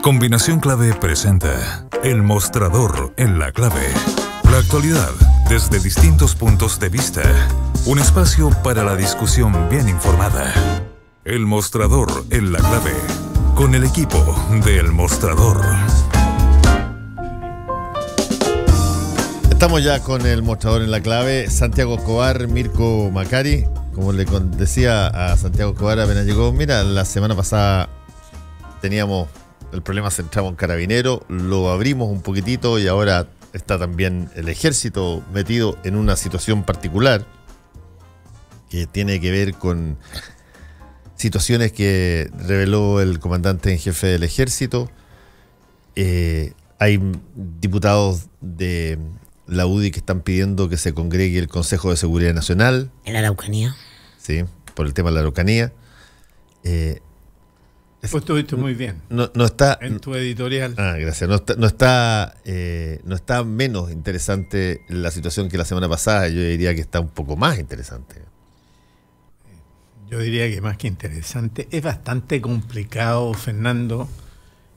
Combinación Clave presenta El Mostrador en la Clave. La actualidad desde distintos puntos de vista. Un espacio para la discusión bien informada. El Mostrador en la Clave. Con el equipo de El Mostrador. Estamos ya con El Mostrador en la Clave. Santiago Escobar, Mirko Macari. Como le decía a Santiago Escobar apenas llegó, mira, la semana pasada teníamos el problema centrado en Carabineros, lo abrimos un poquitito y ahora está también el Ejército metido en una situación particular que tiene que ver con situaciones que reveló el comandante en jefe del Ejército. Hay diputados de la UDI que están pidiendo que se congregue el Consejo de Seguridad Nacional. ¿En la Araucanía? Sí, por el tema de la Araucanía. Pues estuviste muy bien. No está en tu editorial. Gracias. No está menos interesante la situación que la semana pasada. Yo diría que está un poco más interesante. Yo diría que más que interesante. Es bastante complicado, Fernando,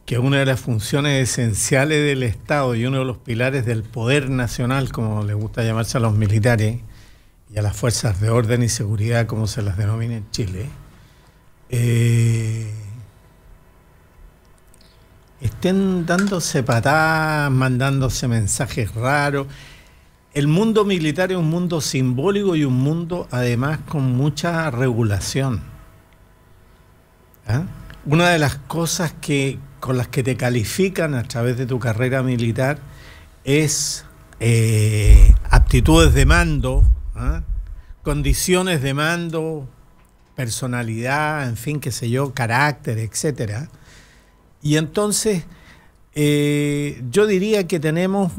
que una de las funciones esenciales del Estado y uno de los pilares del poder nacional, como les gusta llamarse a los militares y a las fuerzas de orden y seguridad, como se las denomina en Chile, estén dándose patadas, mandándose mensajes raros. El mundo militar es un mundo simbólico y un mundo además con mucha regulación. Una de las cosas con las que te califican a través de tu carrera militar es aptitudes de mando, condiciones de mando, personalidad, en fin, qué sé yo, carácter, etcétera. Y entonces yo diría que tenemos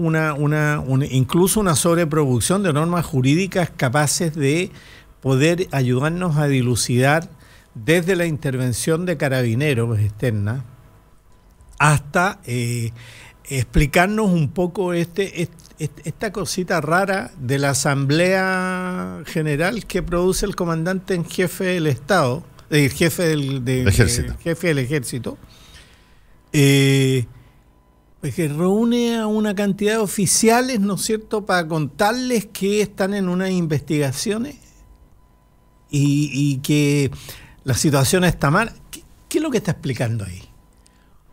incluso una sobreproducción de normas jurídicas capaces de poder ayudarnos a dilucidar desde la intervención de Carabineros externa hasta explicarnos un poco esta cosita rara de la Asamblea General que produce el comandante en jefe del Estado, el jefe del Ejército. Pues que reúne a una cantidad de oficiales, ¿no es cierto?, para contarles que están en unas investigaciones y que la situación está mal. ¿Qué es lo que está explicando ahí?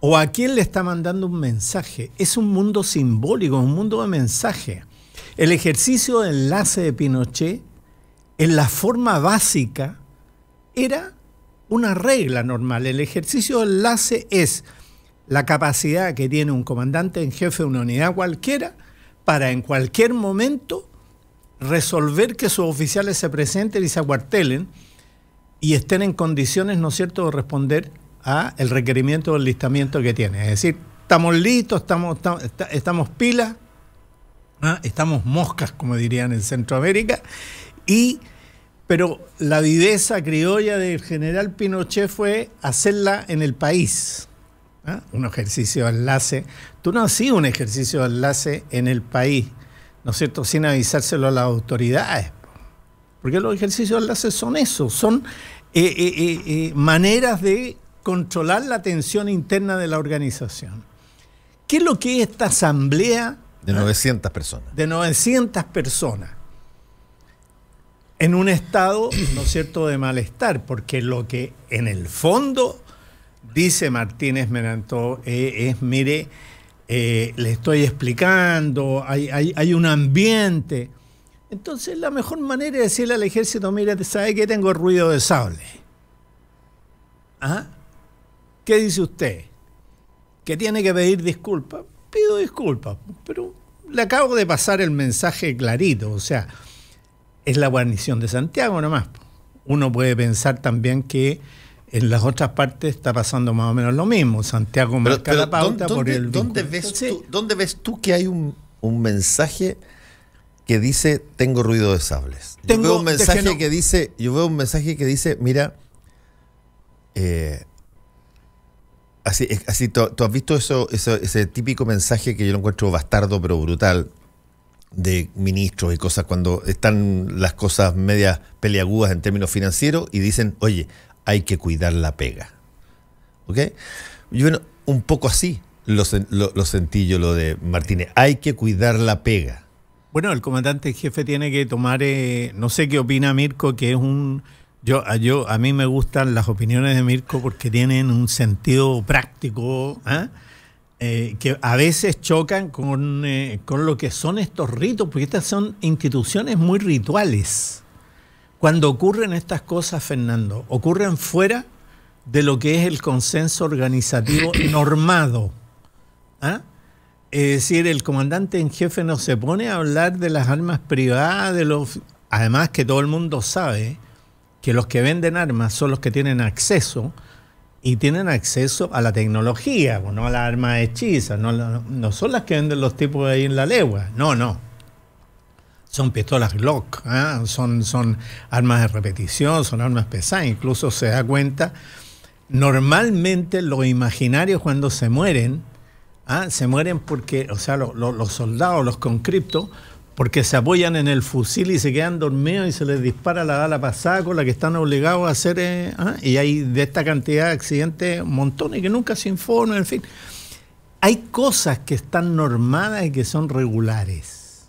¿O a quién le está mandando un mensaje? Es un mundo simbólico, un mundo de mensaje. El ejercicio de enlace de Pinochet, en la forma básica, era una regla normal. El ejercicio de enlace es la capacidad que tiene un comandante en jefe de una unidad cualquiera para en cualquier momento resolver que sus oficiales se presenten y se acuartelen y estén en condiciones, ¿no es cierto?, de responder a el requerimiento del listamiento que tiene. Es decir, estamos listos, estamos pilas, estamos moscas, como dirían en Centroamérica, pero la viveza criolla del general Pinochet fue hacerla en el país. Un ejercicio de enlace. Tú no hacías un ejercicio de enlace en el país, ¿no es cierto?, sin avisárselo a las autoridades. Porque los ejercicios de enlace son eso, son maneras de controlar la tensión interna de la organización. ¿Qué es lo que es esta asamblea? De 900 personas. De 900 personas. En un estado, ¿no es cierto?, de malestar, porque lo que en el fondo dice Martínez Merantó mire, le estoy explicando, hay un ambiente. Entonces la mejor manera es decirle al ejército, mire, ¿sabe qué? Tengo ruido de sable. ¿Qué dice usted? ¿Que tiene que pedir disculpas? Pido disculpas, pero le acabo de pasar el mensaje clarito. O sea, es la guarnición de Santiago nomás. Uno puede pensar también que en las otras partes está pasando más o menos lo mismo. Santiago marca la pauta por el ¿dónde ves tú que hay un mensaje que dice tengo ruido de sables? Yo veo un mensaje que dice, mira, así tú has visto ese típico mensaje que yo lo encuentro bastardo pero brutal de ministros y cosas cuando están las cosas medias peliagudas en términos financieros y dicen, oye, hay que cuidar la pega. ¿Ok? Y bueno, un poco así lo sentí yo, lo de Martínez. Hay que cuidar la pega. Bueno, el comandante en jefe tiene que tomar, no sé qué opina Mirko, que es a mí me gustan las opiniones de Mirko porque tienen un sentido práctico, que a veces chocan con lo que son estos ritos, porque estas son instituciones muy rituales. Cuando ocurren estas cosas, Fernando, ocurren fuera de lo que es el consenso organizativo normado. Es decir, el comandante en jefe no se pone a hablar de las armas privadas, además que todo el mundo sabe que los que venden armas son los que tienen acceso, y tienen acceso a la tecnología, no a las armas hechizas, no son las que venden los tipos ahí en la legua, no. Son pistolas Glock, son armas de repetición, son armas pesadas, incluso se da cuenta, normalmente los imaginarios cuando se mueren porque, o sea, los soldados, los conscriptos, porque se apoyan en el fusil y se quedan dormidos y se les dispara la bala pasada con la que están obligados a hacer, y hay de esta cantidad de accidentes montones que nunca se informan, en fin. Hay cosas que están normadas y que son regulares.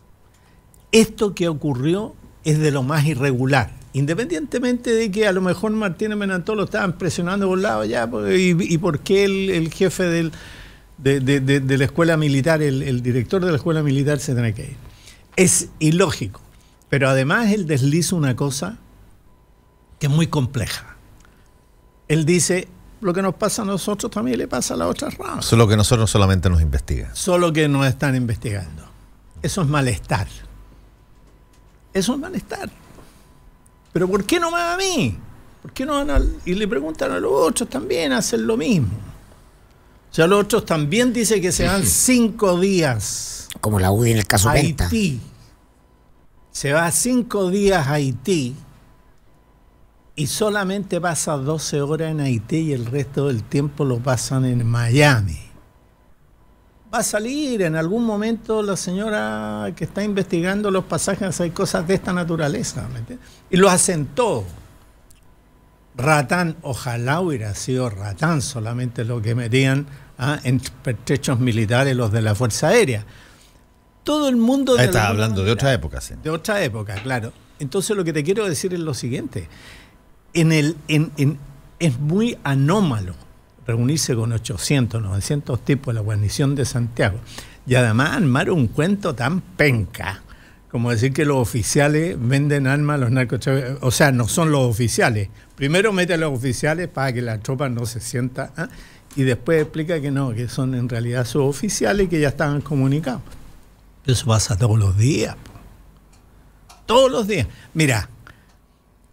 Esto que ocurrió es de lo más irregular, independientemente de que a lo mejor Martínez Menantó lo estaban presionando por un lado ya, y por qué el jefe de la escuela militar, el director de la escuela militar se tiene que ir. Es ilógico, pero además él desliza una cosa que es muy compleja. Él dice, lo que nos pasa a nosotros también le pasa a las otras ramas. Solo que nosotros solamente nos investigan. Solo que nos están investigando. Eso es malestar. Eso es malestar. Pero ¿por qué no me va a mí? ¿Por qué no y le preguntan a los otros también, hacen lo mismo? O sea, los otros también dicen que se van 5 días. Como la UDI en el caso Penta. Haití. Se va 5 días a Haití y solamente pasa 12 horas en Haití y el resto del tiempo lo pasan en Miami. Va a salir en algún momento la señora que está investigando los pasajes, hay cosas de esta naturaleza, ¿me entiendes? Y lo hacen todo. Ratán, ojalá hubiera sido Ratán solamente lo que metían en pertrechos militares los de la Fuerza Aérea. Todo el mundo... Estás hablando de otra época, sí. De otra época, claro. Entonces lo que te quiero decir es lo siguiente. Es muy anómalo reunirse con 800, 900 tipos de la guarnición de Santiago y además armar un cuento tan penca como decir que los oficiales venden armas a los narcotraficantes. O sea, no son los oficiales. Primero mete a los oficiales para que la tropa no se sienta, y después explica que no, que son en realidad sus oficiales que ya estaban comunicados. Eso pasa todos los días. Todos los días. Mira,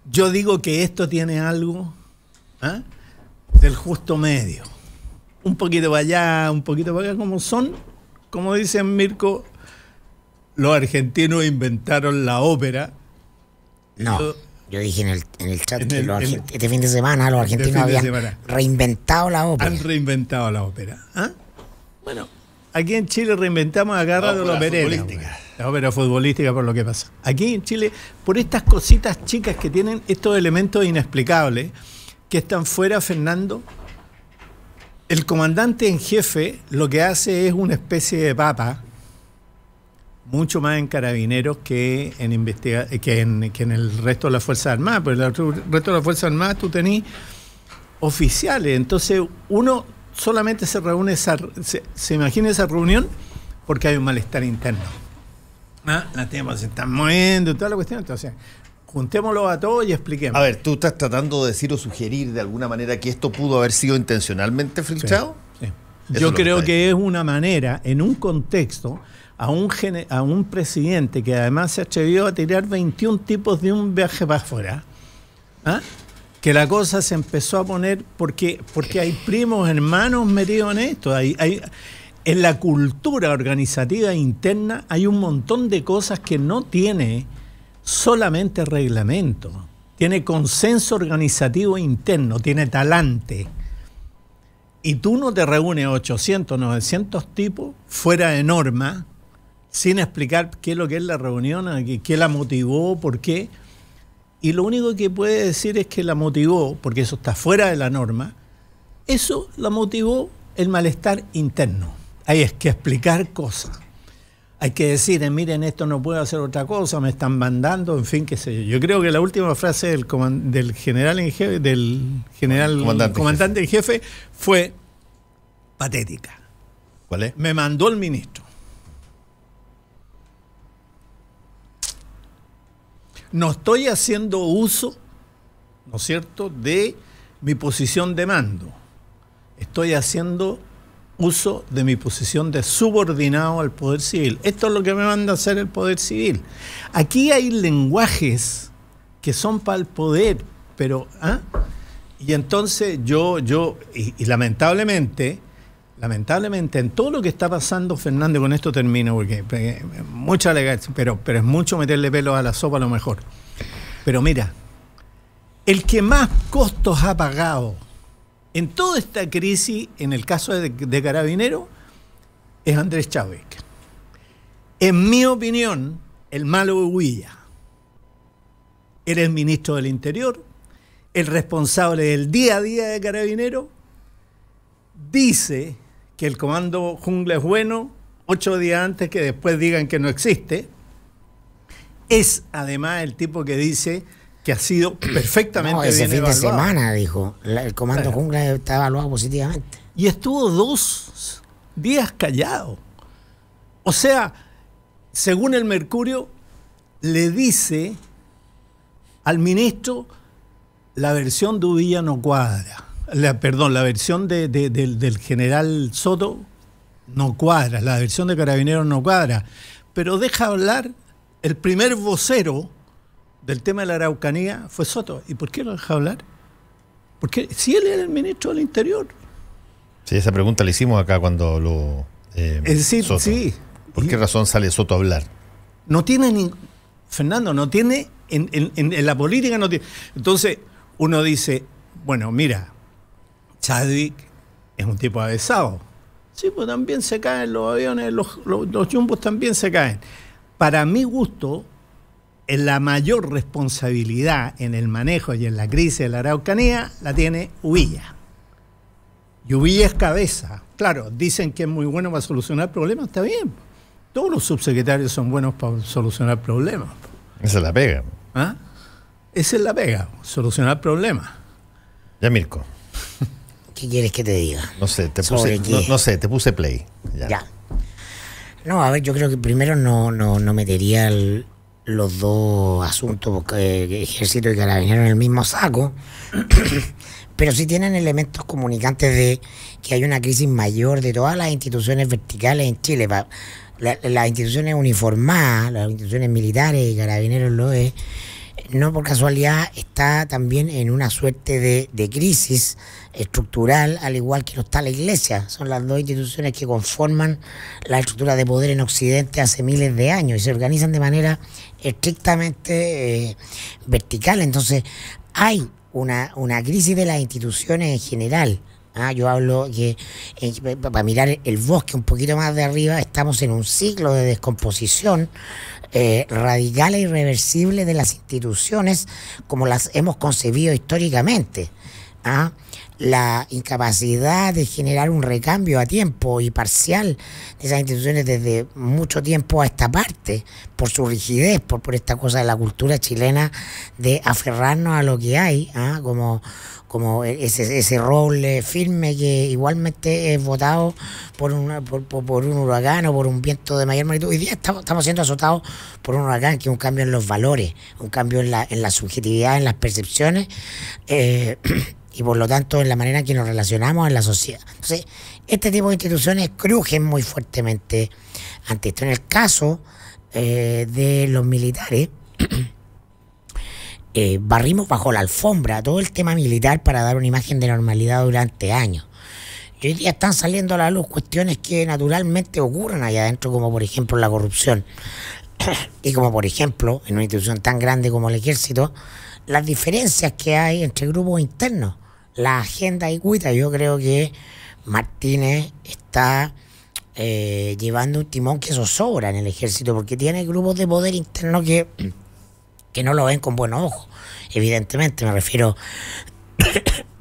yo digo que esto tiene algo del justo medio. Un poquito para allá, un poquito para acá, como dicen Mirko, los argentinos inventaron la ópera. No, yo dije en el chat que este fin de semana los argentinos habían reinventado la ópera. Han reinventado la ópera. Bueno, aquí en Chile reinventamos a cada rato la opereta. La ópera futbolística por lo que pasa. Aquí en Chile, por estas cositas chicas que tienen estos elementos inexplicables que están fuera, Fernando, el comandante en jefe lo que hace es una especie de papa, mucho más en carabineros que en el resto de las Fuerzas Armadas, porque en el resto de las Fuerzas Armadas tú tenés oficiales, entonces uno solamente se reúne, se imagina esa reunión porque hay un malestar interno. Las temas se están moviendo, toda la cuestión, entonces juntémoslo a todos y expliquemos. A ver, ¿tú estás tratando de decir o sugerir de alguna manera que esto pudo haber sido intencionalmente filtrado? Sí. Yo creo que es una manera, en un contexto, a un presidente que además se atrevió a tirar 21 tipos de un viaje para afuera, que la cosa se empezó a poner porque hay primos, hermanos metidos en esto. En la cultura organizativa interna hay un montón de cosas que no tiene solamente reglamento, tiene consenso organizativo interno, tiene talante. Y tú no te reúnes 800, 900 tipos fuera de norma, sin explicar qué es lo que es la reunión, qué la motivó, por qué. Y lo único que puede decir es que la motivó, porque eso está fuera de la norma, eso la motivó el malestar interno. Hay que explicar cosas. Hay que decir, miren, esto no puedo hacer otra cosa, me están mandando, en fin, qué sé yo. Yo creo que la última frase del general en jefe, del general comandante en jefe, fue patética. ¿Cuál es? Me mandó el ministro. No estoy haciendo uso, ¿no es cierto?, de mi posición de mando. Estoy haciendo uso de mi posición de subordinado al Poder Civil. Esto es lo que me manda a hacer el Poder Civil. Aquí hay lenguajes que son para el poder, pero... Y entonces y lamentablemente, en todo lo que está pasando, Fernando, con esto termino, porque mucha alegación, pero es mucho meterle pelo a la sopa a lo mejor. Pero mira, el que más costos ha pagado en toda esta crisis, en el caso de Carabineros, es Andrés Chadwick. En mi opinión, el malo de Huilla. Era el ministro del Interior, el responsable del día a día de Carabineros, dice que el comando Jungla es bueno, 8 días antes que después digan que no existe. Es además el tipo que dice que ha sido perfectamente ese bien fin evaluado. de semana dijo, el comando Jungla está evaluado positivamente. Y estuvo 2 días callado. O sea, según el Mercurio, le dice al ministro, la versión de Uvilla no cuadra. La versión del general Soto no cuadra, la versión de Carabineros no cuadra. Pero deja hablar el primer vocero del tema de la Araucanía, fue Soto. ¿Y por qué lo deja hablar? Porque si él era el ministro del Interior. Sí, esa pregunta la hicimos acá cuando lo... es decir, Soto. sí. ¿Por qué razón sale Soto a hablar? No tiene Fernando, no tiene, en la política no tiene. Entonces, uno dice, bueno, mira, Chadwick es un tipo avesado. Sí, pues también se caen los aviones, los jumbos también se caen. Para mi gusto, en la mayor responsabilidad en el manejo y en la crisis de la Araucanía la tiene Uvilla. Y Uvilla es cabeza. Claro, dicen que es muy bueno para solucionar problemas, está bien. Todos los subsecretarios son buenos para solucionar problemas. Esa es la pega. ¿Ah? Esa es la pega, solucionar problemas. Ya, Mirko. ¿Qué quieres que te diga? No sé, te puse play. Ya. No, a ver, yo creo que primero no metería los dos asuntos, porque Ejército y Carabineros en el mismo saco, pero sí tienen elementos comunicantes de que hay una crisis mayor de todas las instituciones verticales en Chile. Las instituciones uniformadas, las instituciones militares y Carabineros lo es, no por casualidad está también en una suerte de crisis estructural, al igual que no está la Iglesia. Son las dos instituciones que conforman la estructura de poder en Occidente hace miles de años y se organizan de manera estrictamente vertical. Entonces hay una crisis de las instituciones en general. Yo hablo que para mirar el bosque un poquito más de arriba, estamos en un ciclo de descomposición radical e irreversible de las instituciones como las hemos concebido históricamente. La incapacidad de generar un recambio a tiempo y parcial de esas instituciones desde mucho tiempo a esta parte, por su rigidez, por esta cosa de la cultura chilena de aferrarnos a lo que hay, como ese roble firme que igualmente es votado por un huracán o por un viento de mayor magnitud. Hoy día estamos siendo azotados por un huracán que es un cambio en los valores, un cambio en la subjetividad, en las percepciones, y por lo tanto en la manera en que nos relacionamos en la sociedad. Entonces, este tipo de instituciones crujen muy fuertemente ante esto. En el caso de los militares, barrimos bajo la alfombra todo el tema militar para dar una imagen de normalidad durante años. Y hoy día están saliendo a la luz cuestiones que naturalmente ocurren allá adentro, como por ejemplo la corrupción, y como por ejemplo, en una institución tan grande como el Ejército, las diferencias que hay entre grupos internos, la agenda y cuita. Yo creo que Martínez está llevando un timón que zozobra en el Ejército, porque tiene grupos de poder interno que no lo ven con buenos ojos. Evidentemente me refiero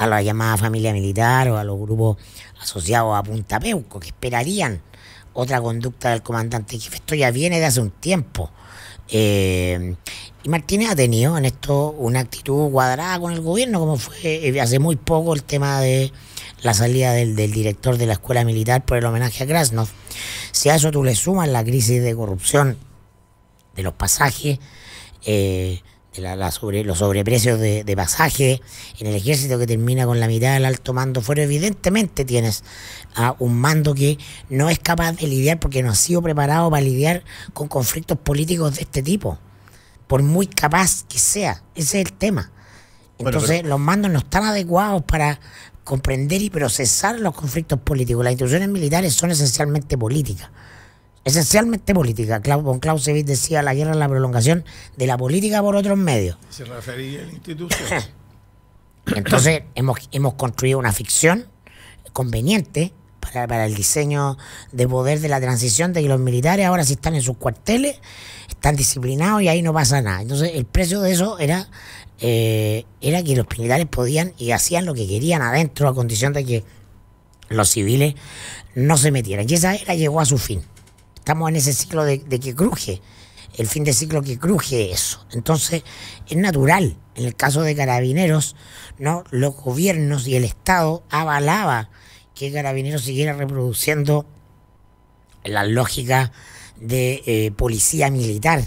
a la llamada familia militar o a los grupos asociados a Punta Peuco, que esperarían otra conducta del comandante jefe. Esto ya viene de hace un tiempo. Y Martínez ha tenido en esto una actitud cuadrada con el gobierno, como fue hace muy poco el tema de la salida del director de la escuela militar por el homenaje a Krasnov. Si a eso tú le sumas la crisis de corrupción de los pasajes, los sobreprecios de pasajes en el ejército, que termina con la mitad del alto mando fuera, evidentemente tienes a un mando que no es capaz de lidiar, porque no ha sido preparado para lidiar con conflictos políticos de este tipo, por muy capaz que sea. Ese es el tema. Entonces, los mandos no están adecuados para comprender y procesar los conflictos políticos. Las instituciones militares son esencialmente políticas. Esencialmente política. Von Clausewitz decía: la guerra es la prolongación de la política por otros medios. Se refería a la institución. Entonces hemos construido una ficción conveniente para el diseño de poder de la transición, de que los militares ahora, si están en sus cuarteles, están disciplinados y ahí no pasa nada. Entonces el precio de eso era que los militares podían y hacían lo que querían adentro, a condición de que los civiles no se metieran. Y esa era llegó a su fin. Estamos en ese ciclo de que cruje, el fin de ciclo que cruje eso. Entonces, es natural. En el caso de Carabineros, ¿no? Los gobiernos y el Estado avalaba que Carabineros siguiera reproduciendo la lógica de policía militar,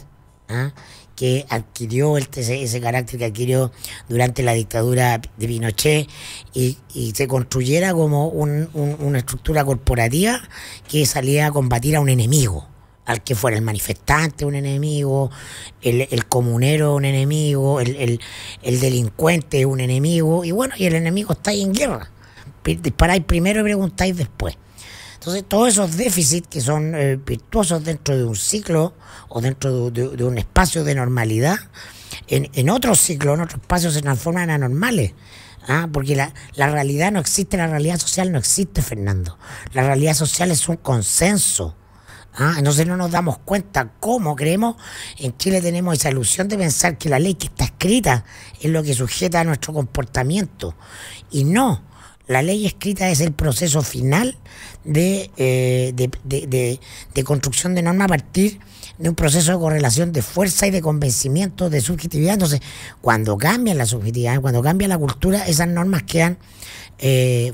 ¿ah? Que adquirió ese carácter que adquirió durante la dictadura de Pinochet, y se construyera como una estructura corporativa que salía a combatir a un enemigo, al que fuera el manifestante un enemigo, el comunero un enemigo, el delincuente un enemigo, y bueno, y el enemigo está ahí en guerra. Disparáis primero y preguntáis después. Entonces, todos esos déficits que son virtuosos dentro de un ciclo o dentro de un espacio de normalidad, en otro ciclo, en otro espacio, se transforman en anormales. Porque la realidad no existe, la realidad social no existe, Fernando. La realidad social es un consenso. Entonces no nos damos cuenta cómo creemos. En Chile tenemos esa ilusión de pensar que la ley que está escrita es lo que sujeta a nuestro comportamiento. Y no. La ley escrita es el proceso final de construcción de norma a partir de un proceso de correlación de fuerza y de convencimiento, de subjetividad. Entonces, cuando cambia la subjetividad, cuando cambia la cultura, esas normas quedan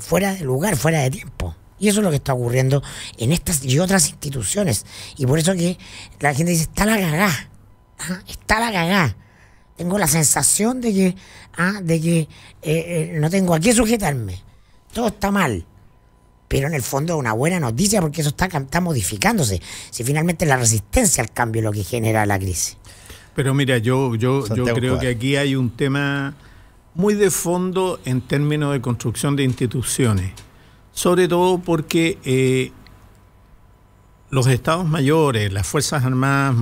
fuera de lugar, fuera de tiempo. Y eso es lo que está ocurriendo en estas y otras instituciones. Y por eso que la gente dice: está la cagá, está la cagá. Tengo la sensación de que no tengo a qué sujetarme. Todo está mal, pero en el fondo es una buena noticia, porque eso está modificándose. Si finalmente la resistencia al cambio es lo que genera la crisis. Pero mira, yo creo que aquí hay un tema muy de fondo en términos de construcción de instituciones, sobre todo porque los estados mayores, las Fuerzas Armadas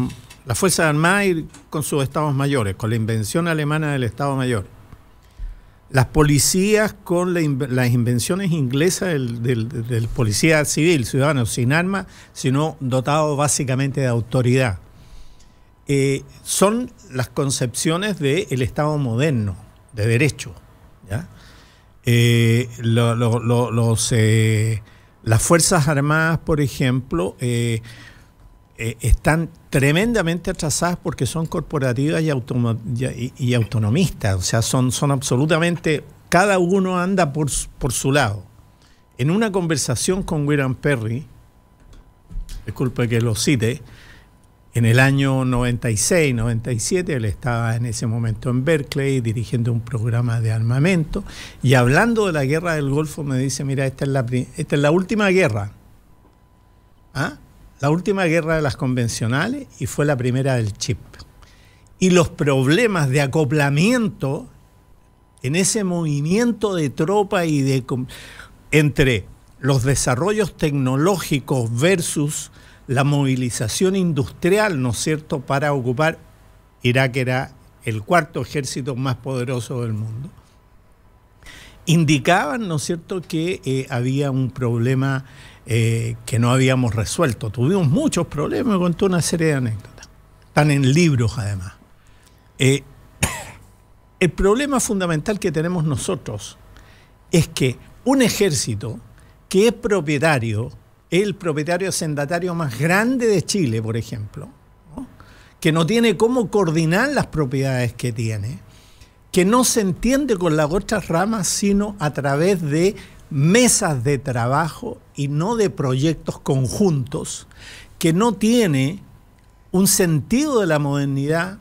y con sus estados mayores, con la invención alemana del Estado Mayor, las policías con las invenciones inglesas del policía civil, ciudadano, sin armas, sino dotado básicamente de autoridad. Son las concepciones del Estado moderno, de derecho, ¿ya? Las Fuerzas Armadas, por ejemplo, están tremendamente atrasadas porque son corporativas y autonomistas. O sea, son absolutamente, cada uno anda por su lado. En una conversación con William Perry, disculpe que lo cite, en el año 96, 97, él estaba en ese momento en Berkeley dirigiendo un programa de armamento, y hablando de la guerra del Golfo me dice: mira, esta es la última guerra. La última guerra de las convencionales, y fue la primera del chip. Y los problemas de acoplamiento en ese movimiento de tropa y entre los desarrollos tecnológicos versus la movilización industrial, ¿no es cierto?, para ocupar Irak, era el cuarto ejército más poderoso del mundo, indicaban, ¿no es cierto?, que había un problema que no habíamos resuelto. Tuvimos muchos problemas, me contó una serie de anécdotas. Están en libros, además. El problema fundamental que tenemos nosotros es que un ejército que es propietario, es el propietario sendatario más grande de Chile, por ejemplo, ¿no? Que no tiene cómo coordinar las propiedades que tiene, que no se entiende con las otras ramas sino a través de mesas de trabajo y no de proyectos conjuntos, que no tiene un sentido de la modernidad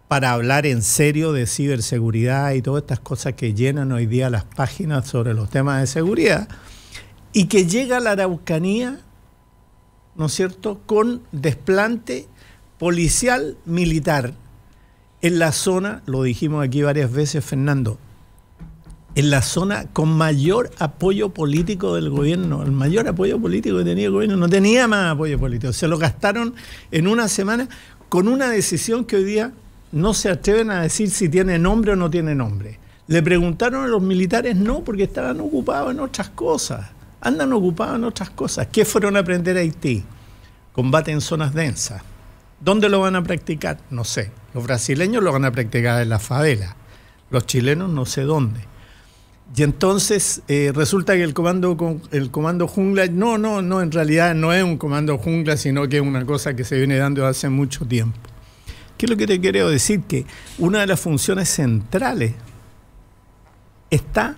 para hablar en serio de ciberseguridad y todas estas cosas que llenan hoy día las páginas sobre los temas de seguridad, y que llega a la Araucanía, ¿no es cierto?, con desplante policial militar en la zona, lo dijimos aquí varias veces, Fernando, en la zona con mayor apoyo político del gobierno, el mayor apoyo político que tenía el gobierno, no tenía más apoyo político, se lo gastaron en una semana con una decisión que hoy día no se atreven a decir si tiene nombre o no tiene nombre. Le preguntaron a los militares, no, porque estaban ocupados en otras cosas, andan ocupados en otras cosas. ¿Qué fueron a aprender a Haití? Combate en zonas densas. ¿Dónde lo van a practicar? No sé. Los brasileños lo van a practicar en la favela, los chilenos no sé dónde. Y entonces resulta que el comando jungla, no, en realidad no es un comando jungla, sino que es una cosa que se viene dando hace mucho tiempo. ¿Qué es lo que te quiero decir? Que una de las funciones centrales está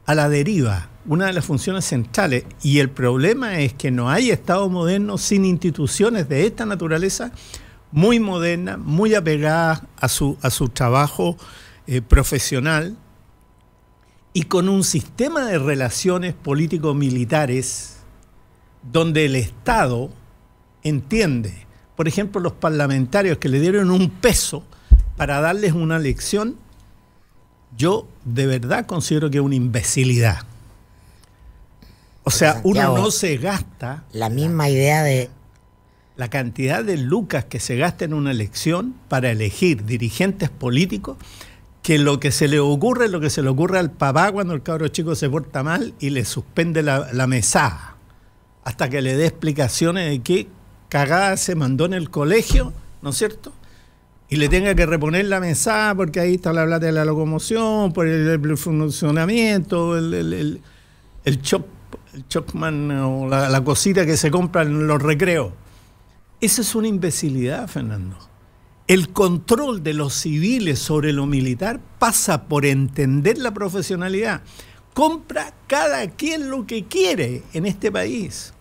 a la deriva, una de las funciones centrales, y el problema es que no hay Estado moderno sin instituciones de esta naturaleza, muy modernas, muy apegadas a su trabajo profesional, y con un sistema de relaciones político-militares donde el Estado entiende, por ejemplo, los parlamentarios que le dieron un peso para darles una lección, yo de verdad considero que es una imbecilidad. O sea, Santiago, uno no se gasta la misma idea de... la cantidad de lucas que se gasta en una elección para elegir dirigentes políticos, que lo que se le ocurre es lo que se le ocurre al papá cuando el cabro chico se porta mal y le suspende la mesada, hasta que le dé explicaciones de qué cagada se mandó en el colegio, ¿no es cierto? Y le tenga que reponer la mesada porque ahí está la plata de la locomoción, por el funcionamiento, el Chocman o la cosita que se compra en los recreos. Esa es una imbecilidad, Fernando. El control de los civiles sobre lo militar pasa por entender la profesionalidad. Compra cada quien lo que quiere en este país,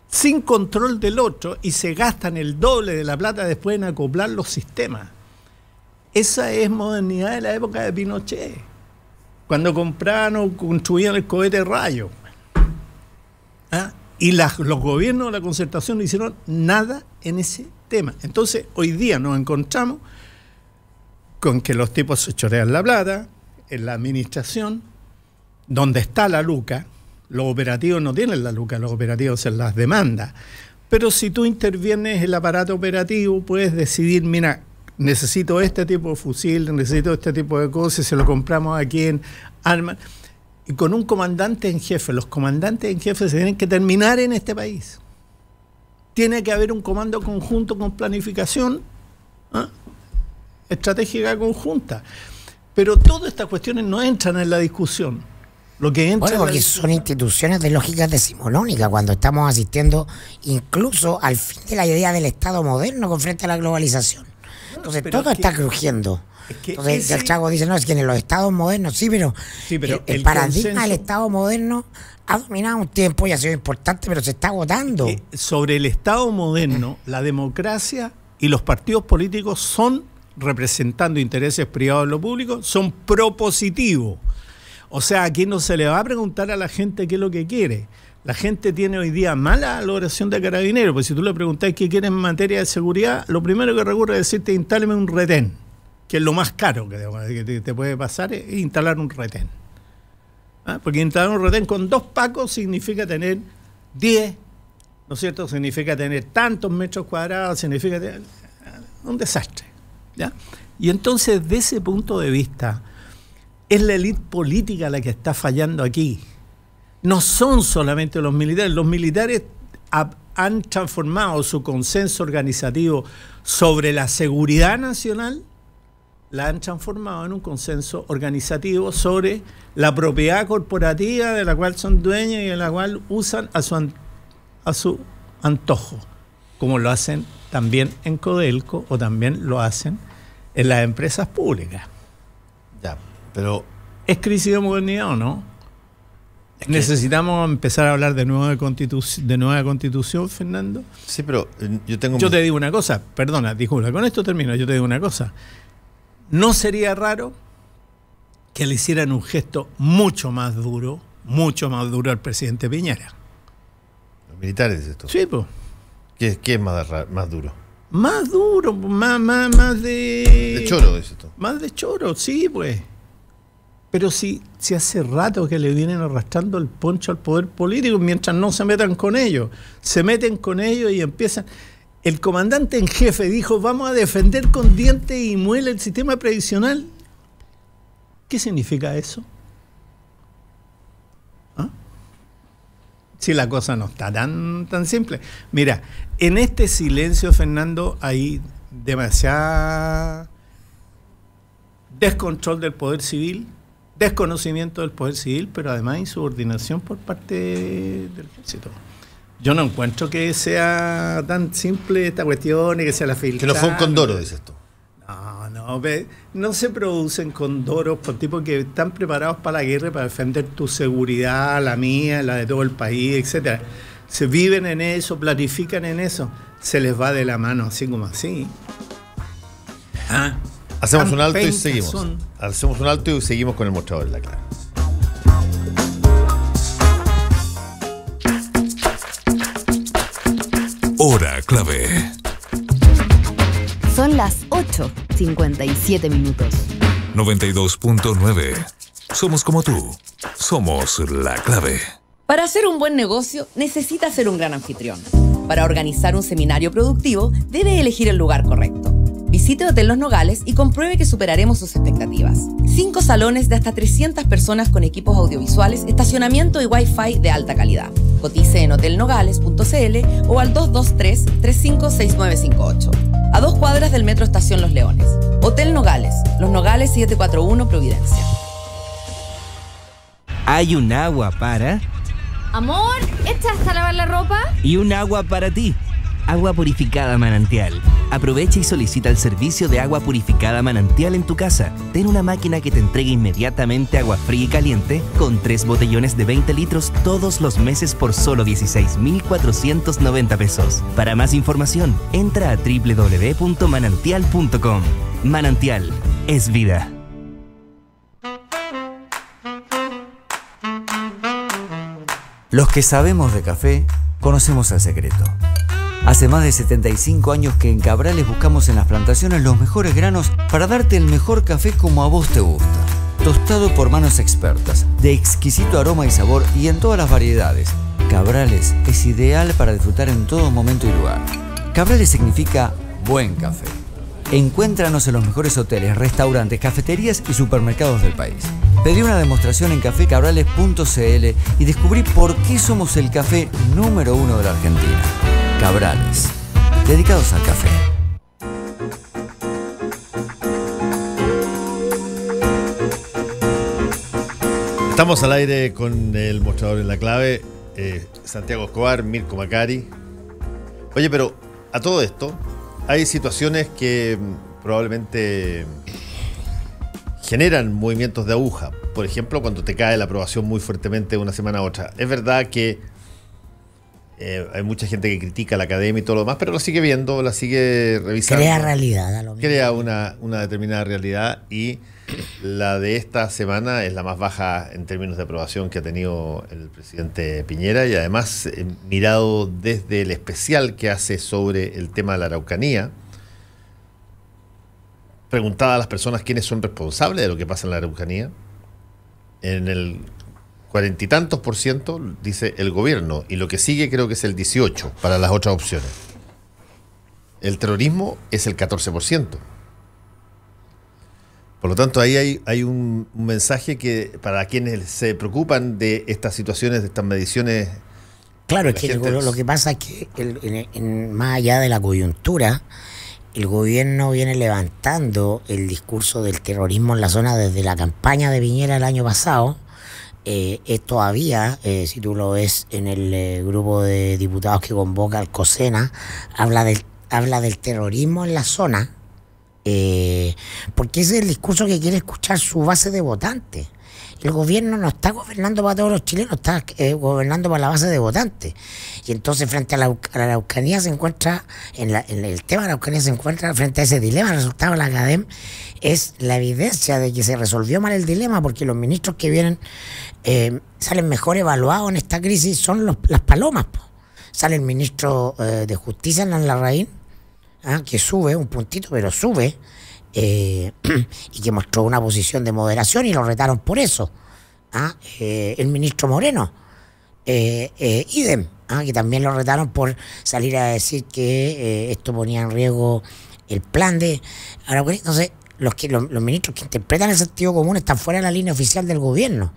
sin control del otro, y se gastan el doble de la plata después en acoplar los sistemas. Esa es modernidad de la época de Pinochet, cuando compraban o construían el cohete Rayo. ¿Ah? Y los gobiernos de la Concertación no hicieron nada en ese tema. Entonces, hoy día nos encontramos con que los tipos se chorean la plata en la administración, donde está la luca. Los operativos no tienen la luca, los operativos se las demanda. Pero si tú intervienes en el aparato operativo, puedes decidir, mira, necesito este tipo de fusil, necesito este tipo de cosas, se lo compramos aquí en armas. Y con un comandante en jefe, los comandantes en jefe se tienen que terminar en este país. Tiene que haber un comando conjunto con planificación estratégica conjunta. Pero todas estas cuestiones no entran en la discusión. Lo que entra porque son instituciones de lógica decimonónica, cuando estamos asistiendo incluso al fin de la idea del Estado moderno con frente a la globalización. Entonces todo está crujiendo. Entonces el Chago dice, no, es que en los estados modernos, sí, pero el paradigma del Estado moderno ha dominado un tiempo y ha sido importante, pero se está agotando. Sobre el Estado moderno, la democracia y los partidos políticos son, representando intereses privados en lo público, son propositivos. O sea, aquí no se le va a preguntar a la gente qué es lo que quiere. La gente tiene hoy día mala valoración de Carabineros, porque si tú le preguntás qué quiere en materia de seguridad, lo primero que recurre es decirte, instáleme un retén, que es lo más caro que te puede pasar, es instalar un retén. Porque instalar un retén con 2 pacos significa tener 10, ¿no es cierto? Significa tener tantos metros cuadrados, significa tener un desastre, ¿ya? Y entonces, desde ese punto de vista, es la élite política la que está fallando aquí. No son solamente los militares han transformado su consenso organizativo sobre la seguridad nacional la han transformado en un consenso organizativo sobre la propiedad corporativa de la cual son dueños y de la cual usan a su antojo, como lo hacen también en Codelco o también lo hacen en las empresas públicas. Ya, pero... ¿Es crisis de modernidad o no? ¿Necesitamos empezar a hablar de nueva constitución, Fernando? Sí, pero yo te digo una cosa, perdona, disculpa, con esto termino, yo te digo una cosa. ¿No sería raro que le hicieran un gesto mucho más duro al presidente Piñera? Los militares, dices tú. Sí, pues. ¿Qué es más duro? Más duro, más de... De choro, dices tú. Más de choro, sí, pues. Pero si hace rato que le vienen arrastrando el poncho al poder político mientras no se metan con ellos. Se meten con ellos y empiezan... El comandante en jefe dijo, vamos a defender con dientes y muelas el sistema previsional. ¿Qué significa eso? ¿Ah? Si la cosa no está tan simple. Mira, en este silencio, Fernando, hay demasiado descontrol del poder civil, desconocimiento del poder civil, pero además insubordinación por parte del ejército. Yo no encuentro que sea tan simple esta cuestión y que sea la filtrada. Que no fue un condoro, dices tú. No se producen condoros por tipos que están preparados para la guerra, para defender tu seguridad, la mía, la de todo el país, etcétera. Se viven en eso, planifican en eso, se les va de la mano así como así. Hacemos un alto y seguimos. Hacemos un alto y seguimos con el mostrador en la clave. Hora clave. Son las 8:57 minutos. 92.9. Somos como tú. Somos la clave. Para hacer un buen negocio, necesita ser un gran anfitrión. Para organizar un seminario productivo, debe elegir el lugar correcto. Visite Hotel Los Nogales y compruebe que superaremos sus expectativas. 5 salones de hasta 300 personas con equipos audiovisuales, estacionamiento y Wi-Fi de alta calidad. Cotice en hotelnogales.cl o al 223-356958. A 2 cuadras del Metro Estación Los Leones. Hotel Nogales, Los Nogales 741 Providencia. Hay un agua para... Amor, ¿echaste a lavar la ropa? Y un agua para ti. Agua purificada Manantial. Aprovecha y solicita el servicio de agua purificada Manantial en tu casa. Ten una máquina que te entregue inmediatamente agua fría y caliente con 3 botellones de 20 litros todos los meses por solo 16.490 pesos. Para más información, entra a www.manantial.com. Manantial es vida. Los que sabemos de café, conocemos el secreto. Hace más de 75 años que en Cabrales buscamos en las plantaciones los mejores granos para darte el mejor café como a vos te gusta. Tostado por manos expertas, de exquisito aroma y sabor y en todas las variedades. Cabrales es ideal para disfrutar en todo momento y lugar. Cabrales significa buen café. Encuéntranos en los mejores hoteles, restaurantes, cafeterías y supermercados del país. Pedí una demostración en cafecabrales.cl y descubrí por qué somos el café número 1 de la Argentina. Cabrales, dedicados al café. Estamos al aire con el mostrador en la clave. Santiago Escobar, Mirko Macari. Oye, pero a todo esto hay situaciones que probablemente generan movimientos de aguja. Por ejemplo, cuando te cae la aprobación muy fuertemente de una semana a otra. Es verdad que hay mucha gente que critica la academia y todo lo demás, pero la sigue viendo, la sigue revisando. Crea realidad, a lo mismo. Crea una determinada realidad y la de esta semana es la más baja en términos de aprobación que ha tenido el presidente Piñera y además mirado desde el especial que hace sobre el tema de la Araucanía, preguntada a las personas quiénes son responsables de lo que pasa en la Araucanía, en el 40 y tantos % dice el gobierno, y lo que sigue creo que es el 18% para las otras opciones. El terrorismo es el 14%. Por lo tanto, ahí hay un mensaje que para quienes se preocupan de estas situaciones, de estas mediciones. Claro, es que lo que pasa es que más allá de la coyuntura, el gobierno viene levantando el discurso del terrorismo en la zona desde la campaña de Piñera el año pasado. Es todavía, si tú lo ves en el grupo de diputados que convoca el COSENA, habla del terrorismo en la zona, porque ese es el discurso que quiere escuchar su base de votantes. El gobierno no está gobernando para todos los chilenos, está gobernando para la base de votantes. Y entonces frente a la Araucanía se encuentra, en el tema de la Araucanía se encuentra frente a ese dilema. El resultado de la CADEM es la evidencia de que se resolvió mal el dilema, porque los ministros que vienen salen mejor evaluados en esta crisis son las palomas, po. Sale el ministro de Justicia, Hernán Larraín, que sube un puntito, pero sube, y que mostró una posición de moderación y lo retaron por eso. El ministro Moreno, idem, que también lo retaron por salir a decir que esto ponía en riesgo el plan de Araucanía. Entonces, los ministros que interpretan el sentido común están fuera de la línea oficial del gobierno,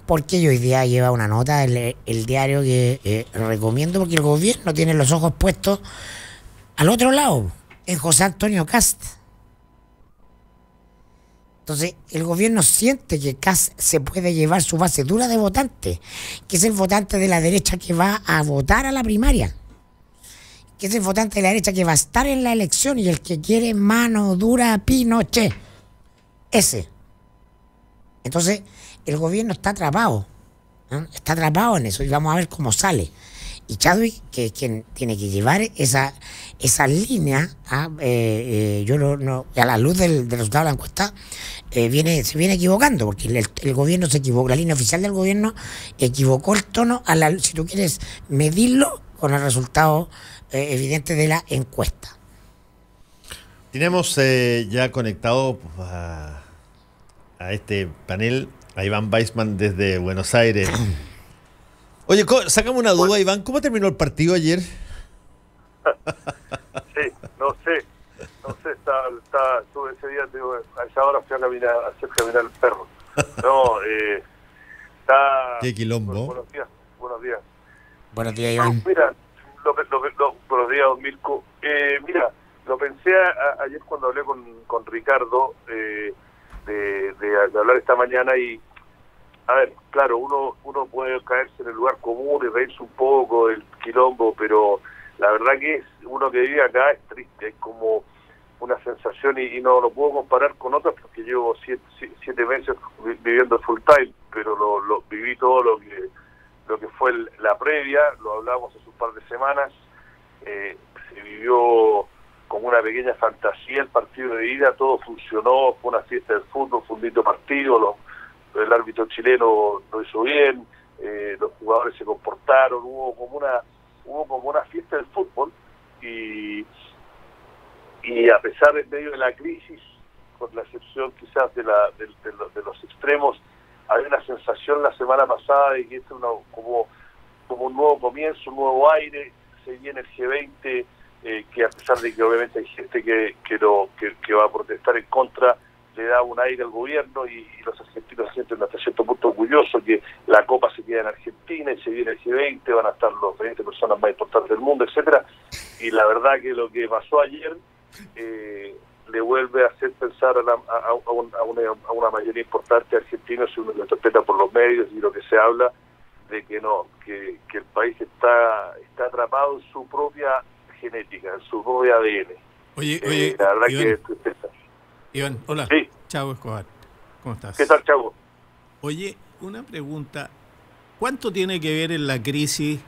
porque yo hoy día lleva una nota el diario que recomiendo, porque el gobierno tiene los ojos puestos al otro lado, en José Antonio Kast. Entonces, el gobierno siente que Kast se puede llevar su base dura de votantes, que es el votante de la derecha que va a votar a la primaria, que es el votante de la derecha que va a estar en la elección, y el que quiere mano dura a Pinochet, ese. Entonces, el gobierno está atrapado, está atrapado en eso, y vamos a ver cómo sale. Y Chadwick, que es quien tiene que llevar esa línea, a la luz del resultado de la encuesta, se viene equivocando, porque el gobierno se equivocó, la línea oficial del gobierno equivocó el tono, si tú quieres medirlo con el resultado evidente de la encuesta. Tenemos ya conectado a este panel a Iván Weissman desde Buenos Aires. Oye, sácame una duda, Iván. ¿Cómo terminó el partido ayer? Sí, no sé, estuve ese día, a esa hora fui a hacer caminar el perro. No, está... Qué quilombo. Buenos días. Buenos días, Iván. Mira, buenos días, don Mirko. Mira, lo pensé ayer cuando hablé con Ricardo de hablar esta mañana, y a ver, claro, uno puede caerse en el lugar común y reírse un poco del quilombo, pero la verdad que uno que vive acá es triste, es como una sensación, y no lo puedo comparar con otras porque llevo 7 meses viviendo full time, pero lo viví todo lo que fue la previa, lo hablamos hace un par de semanas. Se vivió como una pequeña fantasía el partido de ida, todo funcionó, fue una fiesta del fútbol, fue un lindo partido, el árbitro chileno lo hizo bien, los jugadores se comportaron, hubo como una fiesta del fútbol, y a pesar de medio de la crisis, con la excepción quizás de los extremos, había una sensación la semana pasada de que esto es como un nuevo comienzo, un nuevo aire. Se viene el G20, que a pesar de que obviamente hay gente que va a protestar en contra, le da un aire al gobierno, y los argentinos se sienten hasta cierto punto orgullosos que la Copa se queda en Argentina y se viene el G20, van a estar los 20 personas más importantes del mundo, etcétera. Y la verdad que lo que pasó ayer le vuelve a hacer pensar a una mayoría importante de argentinos, si uno lo interpreta por los medios y lo que se habla, de que el país está atrapado en su propia genética, en su propio ADN. Oye, la verdad Iván, que es tristeza. Iván, hola. Sí. Chavo Escobar, ¿cómo estás? ¿Qué tal, Chavo? Oye, una pregunta. ¿Cuánto tiene que ver en la crisis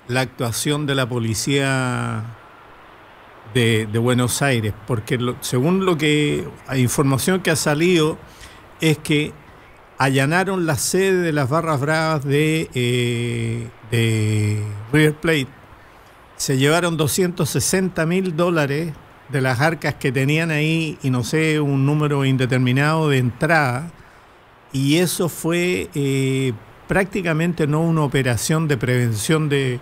la actuación de la policía de Buenos Aires? Porque según la información que ha salido, es que allanaron la sede de las Barras Bravas de River Plate. Se llevaron $260.000 de las arcas que tenían ahí, y no sé, un número indeterminado de entrada, y eso fue prácticamente no una operación de prevención de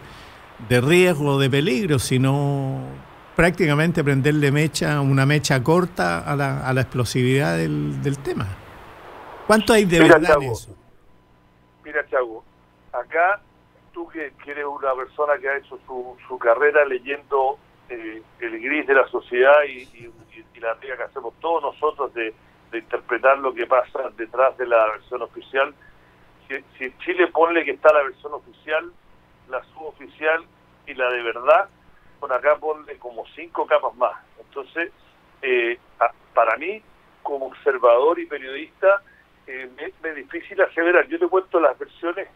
riesgo, de peligro, sino prácticamente prenderle una mecha corta a la explosividad del tema. ¿Cuánto hay de verdad en eso? Mira, Chavo, acá tú que eres una persona que ha hecho su carrera leyendo el gris de la sociedad y la tarea que hacemos todos nosotros de interpretar lo que pasa detrás de la versión oficial. Si en Chile ponle que está la versión oficial, la suboficial y la de verdad, por acá ponle como 5 capas más. Entonces, para mí, como observador y periodista, me es difícil aseverar. Yo te cuento las versiones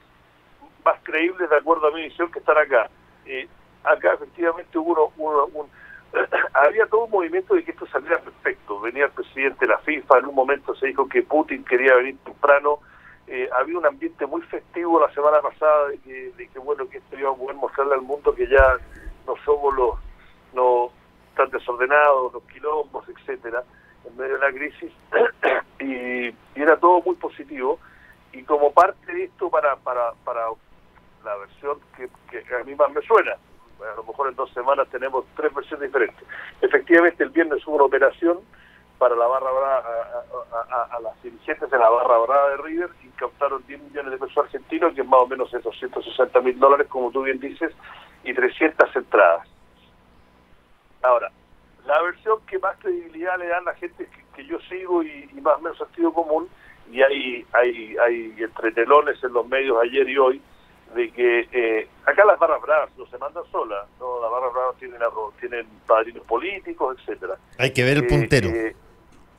más creíbles de acuerdo a mi visión que están acá. Acá efectivamente hubo había todo un movimiento de que esto saliera perfecto. Venía el presidente de la FIFA, en un momento se dijo que Putin quería venir temprano. Había un ambiente muy festivo la semana pasada de que bueno, que esto iba a poder mostrarle al mundo que ya no somos los tan desordenados, los quilombos, etcétera, en medio de la crisis. y era todo muy positivo. Y como parte de esto, para la versión que a mí más me suena, a lo mejor en 2 semanas tenemos 3 versiones diferentes. Efectivamente, el viernes hubo una operación para la barra brava, a las dirigentes de la barra brava de River, incautaron 10 millones de pesos argentinos, que es más o menos esos $160.000, como tú bien dices, y 300 entradas. Ahora, la versión que más credibilidad le dan a la gente que yo sigo y más o menos sentido común, y hay entre telones en los medios ayer y hoy, de que acá las barras bravas no se mandan solas, no, las barras bravas tienen padrinos políticos, etcétera. Hay que ver el puntero.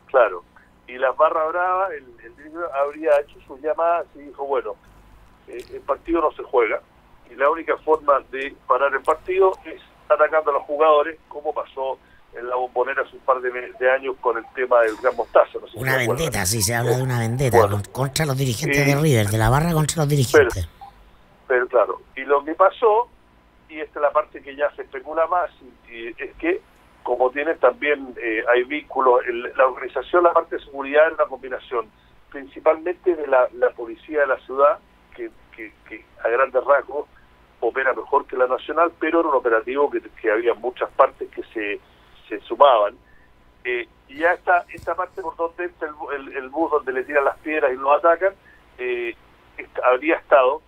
Claro, y las barras bravas, el director habría hecho sus llamadas y dijo, bueno, el partido no se juega, y la única forma de parar el partido es atacando a los jugadores, como pasó en la Bombonera hace un par de años con el tema del Gran Mostaza. No sé una vendetta, sí, se habla de una vendetta contra los dirigentes de River, de la barra contra los dirigentes. Pero claro, y lo que pasó, y esta es la parte que ya se especula más, es que como tienen también, hay vínculos, la organización, la parte de seguridad es una combinación principalmente de la policía de la ciudad, que a grandes rasgos opera mejor que la nacional, pero era un operativo que había muchas partes que se sumaban. Y ya esta parte por donde entra el bus donde le tiran las piedras y lo atacan, habría estado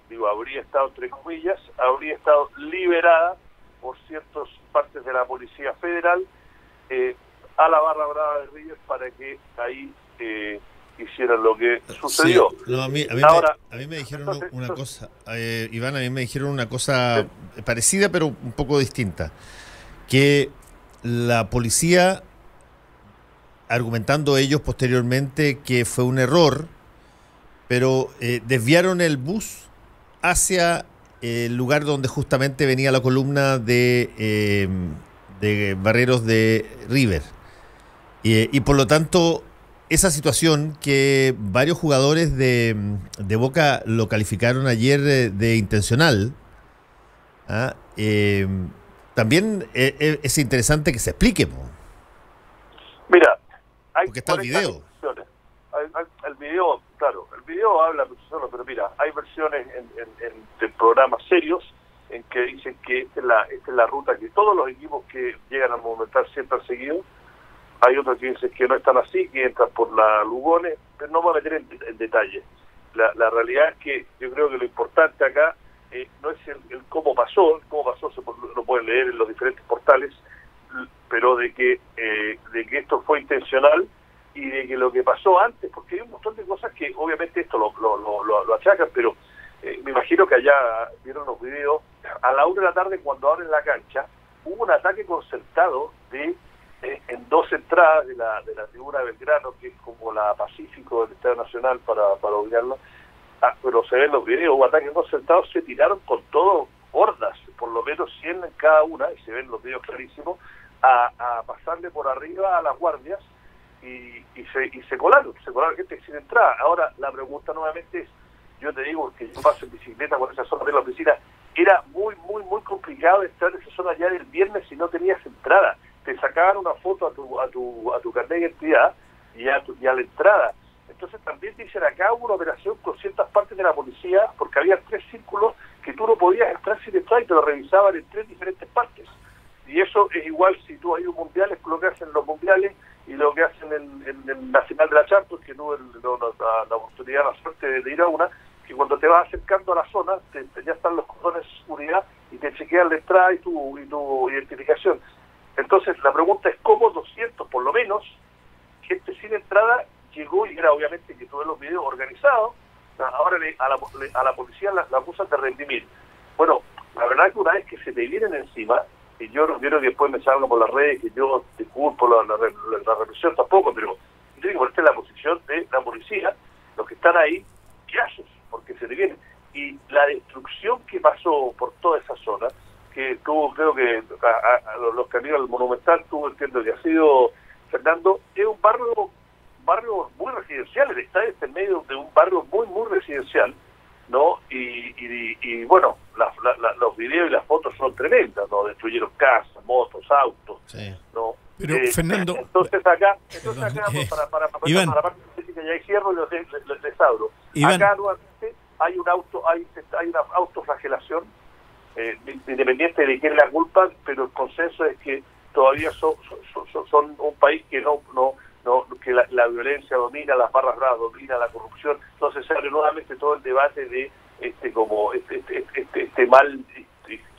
entre comillas, habría estado liberada por ciertas partes de la Policía Federal a la barra brava de River para que ahí hicieran lo que sucedió. Sí, no, a mí me dijeron una cosa, Iván, a mí me dijeron una cosa parecida pero un poco distinta, que la policía, argumentando ellos posteriormente que fue un error, pero desviaron el bus hacia el lugar donde justamente venía la columna de barreros de River. Y por lo tanto, esa situación que varios jugadores de Boca lo calificaron ayer de intencional, también es interesante que se explique. Mira, porque está el video. El video, claro, el video habla por sí solo, pero mira, hay versiones de programas serios en que dicen que esta es la ruta que todos los equipos que llegan al Monumental siempre han seguido. Hay otros que dicen que no están así, que entran por la Lugones, pero no voy a meter en detalle. La realidad es que yo creo que lo importante acá no es el cómo pasó lo pueden leer en los diferentes portales, pero de que esto fue intencional y de que lo que pasó antes, porque hay un montón de cosas que obviamente esto lo achacan, pero me imagino que allá vieron los videos, a la 1 de la tarde cuando abren la cancha, hubo un ataque concertado en 2 entradas de la tribuna de Belgrano, que es como la Pacífico del Estadio Nacional para ubicarlo, pero se ven los videos, hubo ataques concertados, se tiraron con todo hordas, por lo menos 100 en cada una, y se ven los videos clarísimos, a pasarle por arriba a las guardias, y se colaron gente sin entrada. Ahora la pregunta nuevamente es, yo te digo que yo paso en bicicleta por esa zona de la oficina, era muy complicado entrar en esa zona ya del viernes si no tenías entrada, te sacaban una foto a tu carnet de identidad y a la entrada. Entonces también dicen acá hubo una operación con ciertas partes de la policía, porque había 3 círculos que tú no podías entrar sin entrar y te lo revisaban en 3 diferentes partes. Y eso es igual si tú has ido mundiales, lo que hacen los mundiales y lo que hacen en la final de la Champions, que tuve la oportunidad, la suerte de ir a una, que cuando te vas acercando a la zona, ya están los cordones de seguridad y te chequean la entrada y tu identificación. Entonces la pregunta es cómo 200 por lo menos, gente sin entrada, llegó, y era obviamente que todos los videos organizados. Ahora a la policía la acusan de redimir. Bueno, la verdad es que una vez que se te vienen encima, y yo no quiero que después me salgan por las redes que yo disculpo la represión tampoco, pero yo tengo que ponerte en la posición de la policía, los que están ahí, ¿qué haces? Porque se te vienen. Y la destrucción que pasó por toda esa zona, que tuvo, creo que a los que han ido al Monumental, entiendo que ha sido, Fernando, es un barrio muy residencial, el estadio está en medio de un barrio muy residencial, ¿no? Y bueno, los videos y las fotos son tremendas, ¿no? Destruyeron casas, motos, autos, sí. ¿No? Pero Fernando, entonces acá para Iván, la parte política ya hay cierro, les abro. Iván, acá nuevamente hay una autoflagelación, independiente de quién la culpa, pero el consenso es que todavía son un país que no que la violencia domina, las barras bravas domina, la corrupción. Entonces se abre nuevamente todo el debate de este mal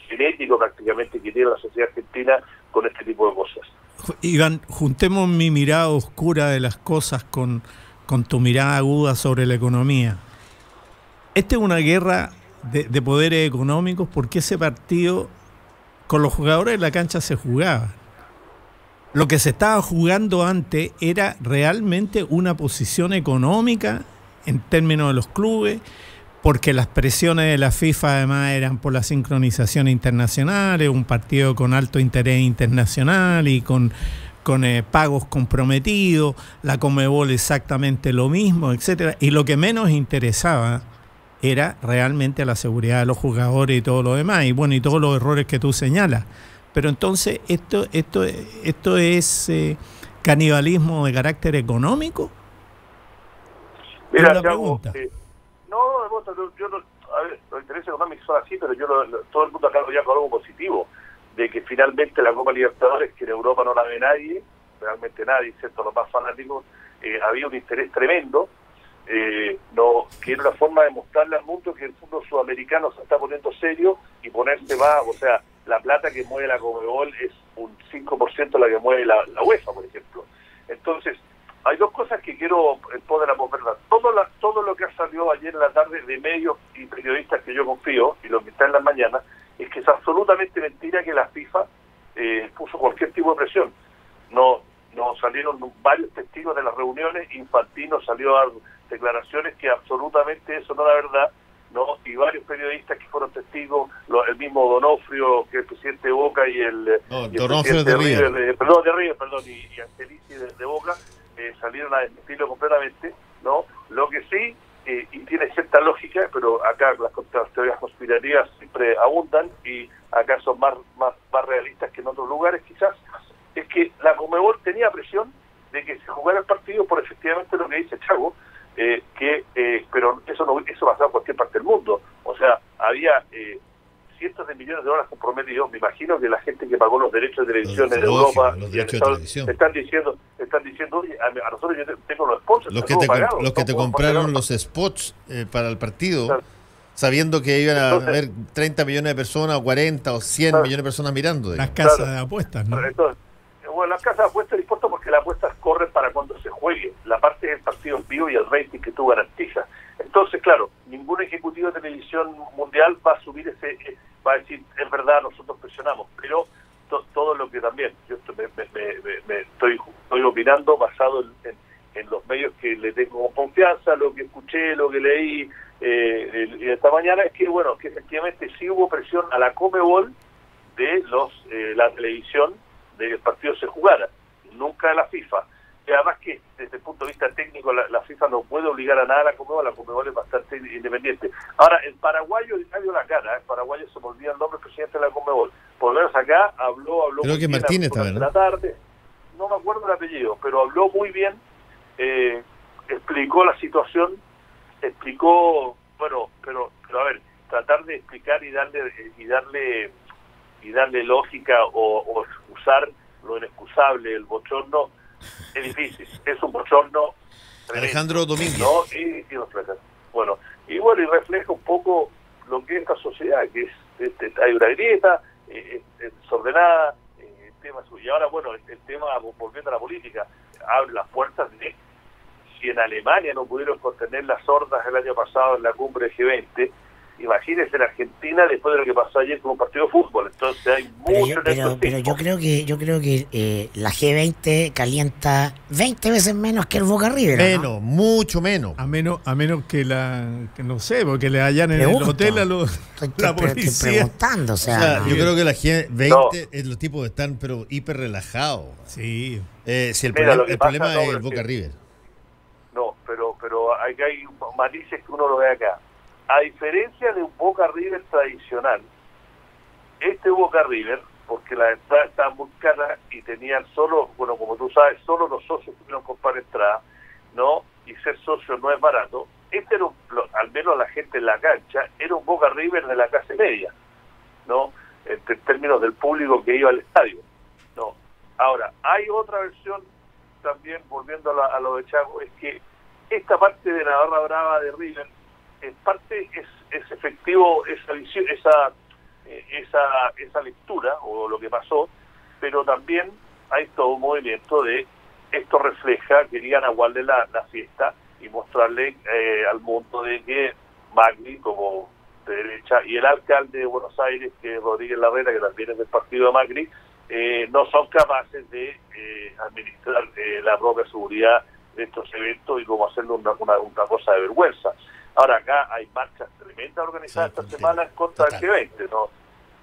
genético prácticamente que tiene la sociedad argentina con este tipo de cosas. Iván, juntemos mi mirada oscura de las cosas con tu mirada aguda sobre la economía. Esta es una guerra de poderes económicos, porque ese partido con los jugadores de la cancha se jugaba. Lo que se estaba jugando antes era realmente una posición económica en términos de los clubes, porque las presiones de la FIFA además eran por las sincronizaciones internacionales, un partido con alto interés internacional y con pagos comprometidos, la Conmebol exactamente lo mismo, etcétera. Y lo que menos interesaba era realmente la seguridad de los jugadores y todo lo demás, y bueno, y todos los errores que tú señalas. Pero entonces, ¿esto es canibalismo de carácter económico? Mira, la pregunta. A ver, los intereses económicos son así, pero todo el mundo acá lo veía con algo positivo, de que finalmente la Copa Libertadores, que en Europa no la ve nadie, realmente nadie, excepto los más fanáticos, había un interés tremendo, que era una forma de mostrarle al mundo que el fútbol sudamericano se está poniendo serio y ponerse más, o sea, la plata que mueve la Conmebol es un 5% la que mueve la UEFA, por ejemplo. Entonces, hay dos cosas que quiero poner a verdad. Todo lo que ha salido ayer en la tarde de medios y periodistas que yo confío, y lo que está en las mañanas, es que es absolutamente mentira que la FIFA puso cualquier tipo de presión. No salieron varios testigos de las reuniones, Infantino salió a dar declaraciones que absolutamente eso no era verdad, ¿no? Y varios periodistas que fueron testigos, el mismo Donofrio, que es el presidente de Boca, y Donofrio de River. Y Angelici de Boca, salieron a desmentirlo completamente, ¿no? Lo que sí, y tiene cierta lógica, pero acá las teorías conspirativas siempre abundan, y acá son más realistas que en otros lugares quizás, es que la Conmebol tenía presión de que se jugara el partido por efectivamente lo que dice Chago, pero eso pasaba en cualquier parte del mundo. O sea, había cientos de millones de dólares comprometidos. Me imagino que la gente que pagó los derechos de televisión en Europa están diciendo, oye, a nosotros yo tengo los sponsors, los que te compraron los spots para el partido, sabiendo que iban a haber 30 millones de personas, o 40 o 100 millones de personas mirando. Las casas de apuestas, ¿no? Entonces, bueno, las casas de apuestas les importa porque las apuestas corren para cuando se juegue. La parte del partido en vivo y el rating que tú garantizas. Entonces, claro, ningún ejecutivo de televisión mundial va a subir va a decir, es verdad, nosotros presionamos, pero todo lo que también, yo estoy opinando basado en los medios que le tengo confianza, lo que escuché, lo que leí esta mañana, es que, bueno, que efectivamente sí hubo presión a la Conmebol de la televisión de que el partido se jugara, nunca a la FIFA. Y además que desde el punto de vista técnico la FIFA no puede obligar a nada a la Conmebol es bastante independiente. Ahora, el paraguayo dio la cara, el paraguayo, se me olvida el nombre, el presidente de la Conmebol, por lo menos acá habló creo que Martínez también, ¿no? La tarde, no me acuerdo el apellido, pero habló muy bien, explicó la situación, bueno, pero a ver, tratar de explicar y darle lógica o excusar lo inexcusable, el bochorno, es difícil, es un bochorno tremendo, Alejandro Domínguez, ¿no? Y refleja un poco lo que es esta sociedad, que es hay una grieta, es desordenada, tema. Y ahora, bueno, el tema, volviendo a la política, abre las puertas de si en Alemania no pudieron contener las hordas el año pasado en la cumbre de G20, imagínense en Argentina después de lo que pasó ayer con un partido de fútbol. Entonces hay mucho pero yo creo que la G20 calienta 20 veces menos que el Boca River, ¿no? Menos, mucho menos. A menos que que no sé, porque le hallan en el hotel a la policía. Estoy preguntando, o sea, yo creo que la G20 los tipos están pero hiper relajados. Sí. Si el Mira, problema es el Boca River. No, pero hay matices que uno lo ve acá. A diferencia de un Boca River tradicional, este Boca River, porque la entrada estaba muy cara y tenían solo, bueno, como tú sabes, solo los socios pudieron comprar entrada, ¿no? Y ser socio no es barato. Este era al menos la gente en la cancha, era un Boca River de la clase media, ¿no? En términos del público que iba al estadio, ¿no? Ahora, hay otra versión también, volviendo a lo de Chaco, es que esta parte de la barra brava de River, en parte es efectivo esa visión, esa lectura o lo que pasó, pero también hay todo un movimiento de esto refleja, querían aguarle la fiesta y mostrarle al mundo de que Macri como de derecha y el alcalde de Buenos Aires, que es Rodríguez Larreta, que también es del partido de Macri, no son capaces de administrar la propia seguridad de estos eventos y cómo hacerlo una cosa de vergüenza. Ahora acá hay marchas tremendas organizadas esta semana contra el G20,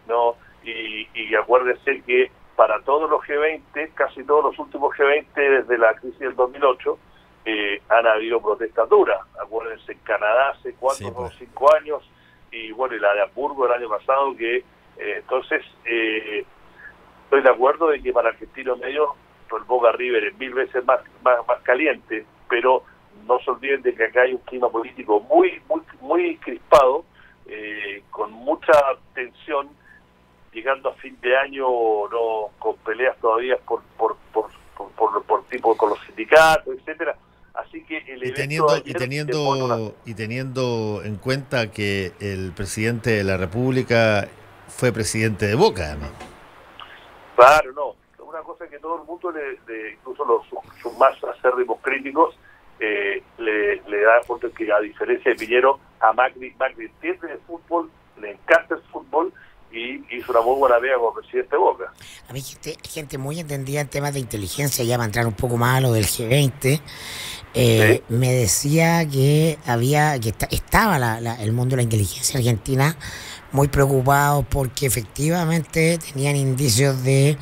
¿no? Y acuérdense que para todos los G20, casi todos los últimos G20 desde la crisis del 2008, han habido protestas duras. Acuérdense en Canadá hace 4 o 5 años, y bueno, y la de Hamburgo el año pasado, que entonces estoy de acuerdo de que para Argentino Medio el Boca River es 1000 veces más caliente, pero no se olviden de que acá hay un clima político muy crispado, con mucha tensión, llegando a fin de año no con peleas todavía por tipo con los sindicatos, etcétera. Así que el teniendo en cuenta que el presidente de la República fue presidente de Boca, además. Claro, no. Una cosa que todo el mundo, incluso sus más acérrimos críticos, le da cuenta que, a diferencia de Piñero, a Macri entiende el fútbol, le encanta el fútbol y hizo una muy buena pega como presidente de Boca. A mí gente muy entendida en temas de inteligencia, ya va a entrar un poco más a lo del G20, ¿sí? Me decía que estaba el mundo de la inteligencia argentina muy preocupado porque efectivamente tenían indicios de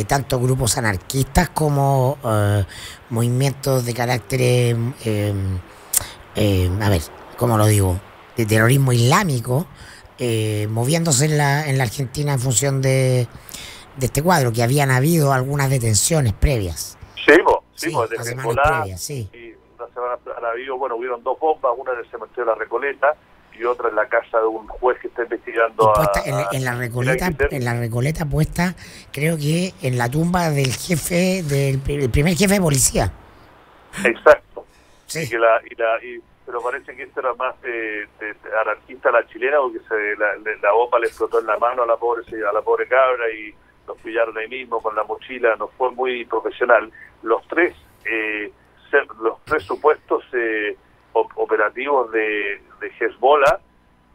tanto grupos anarquistas como movimientos de carácter, a ver, ¿cómo lo digo?, de terrorismo islámico, moviéndose en la Argentina en función de este cuadro, que habían habido algunas detenciones previas. Sí, desde Hezbollah, sí. Y la semana ha habido, hubieron 2 bombas, una en el cementerio de La Recoleta y otra en la casa de un juez que está investigando en la Recoleta puesta, creo que en la tumba del jefe, del primer jefe de policía. Exacto. Sí. Pero parece que esto era más de anarquista la chilena, porque la bomba le explotó en la mano a la pobre cabra y los pillaron ahí mismo con la mochila. No fue muy profesional. Los tres supuestos operativos de Hezbollah,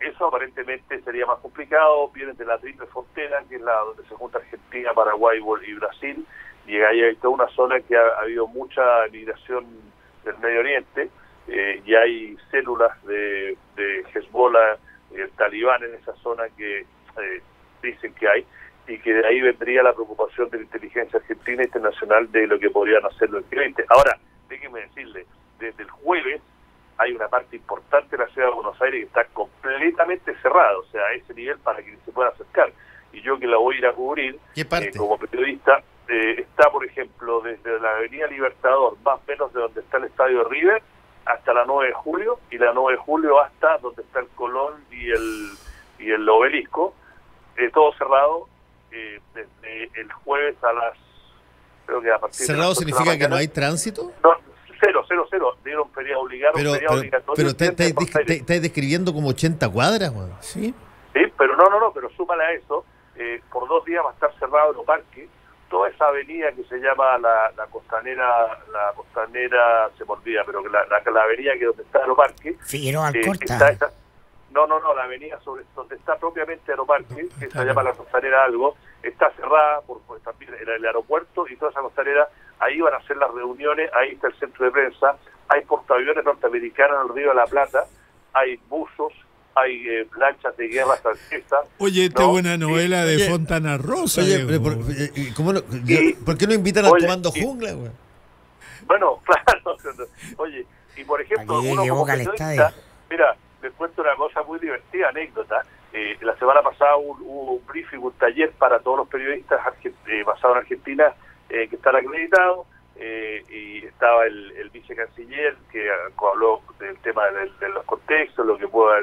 eso aparentemente sería más complicado. Vienen de la triple frontera, que es la donde se junta Argentina, Paraguay y Brasil, y ahí hay toda una zona que ha habido mucha migración del Medio Oriente, y hay células de Hezbollah, talibán en esa zona que dicen que hay, y que de ahí vendría la preocupación de la inteligencia argentina e internacional de lo que podrían hacer los clientes. Ahora, déjenme decirle, desde el jueves hay una parte importante de la ciudad de Buenos Aires que está completamente cerrada, o sea, a ese nivel para que se pueda acercar. Y yo, que la voy a ir a cubrir como periodista, está, por ejemplo, desde la avenida Libertador, más o menos de donde está el estadio de River, hasta la 9 de julio, y la 9 de julio hasta donde está el Colón y el Obelisco, todo cerrado, desde el jueves creo que a partir ¿cerrado de significa que no hay tránsito? No, cero, dieron feriado obligatorio. Pero estáis describiendo como 80 cuadras, man. Sí, pero no, pero súmale a eso, por 2 días va a estar cerrado el parque, toda esa avenida que se llama la costanera, se me olvida, pero que la avenida que donde está Aeroparque. Figueroa Alcorta. No, la avenida donde está propiamente Aeroparque, que se llama la costanera algo, está cerrada por también el aeropuerto y toda esa costanera, ahí van a hacer las reuniones, ahí está el centro de prensa, hay portaaviones norteamericanos en el Río de la Plata, hay buzos, hay lanchas de guerra francesas. Oye, esta buena novela de Fontana Rosa. Oye, ¿por qué no invitan a Tomando Jungla, güey? Bueno, claro. Oye, y por ejemplo, uno como periodista, mira, les cuento una cosa muy divertida, anécdota. La semana pasada hubo un briefing, un taller para todos los periodistas basados en Argentina que están acreditados, y estaba el vicecanciller que habló del tema de los contextos, lo que pueda,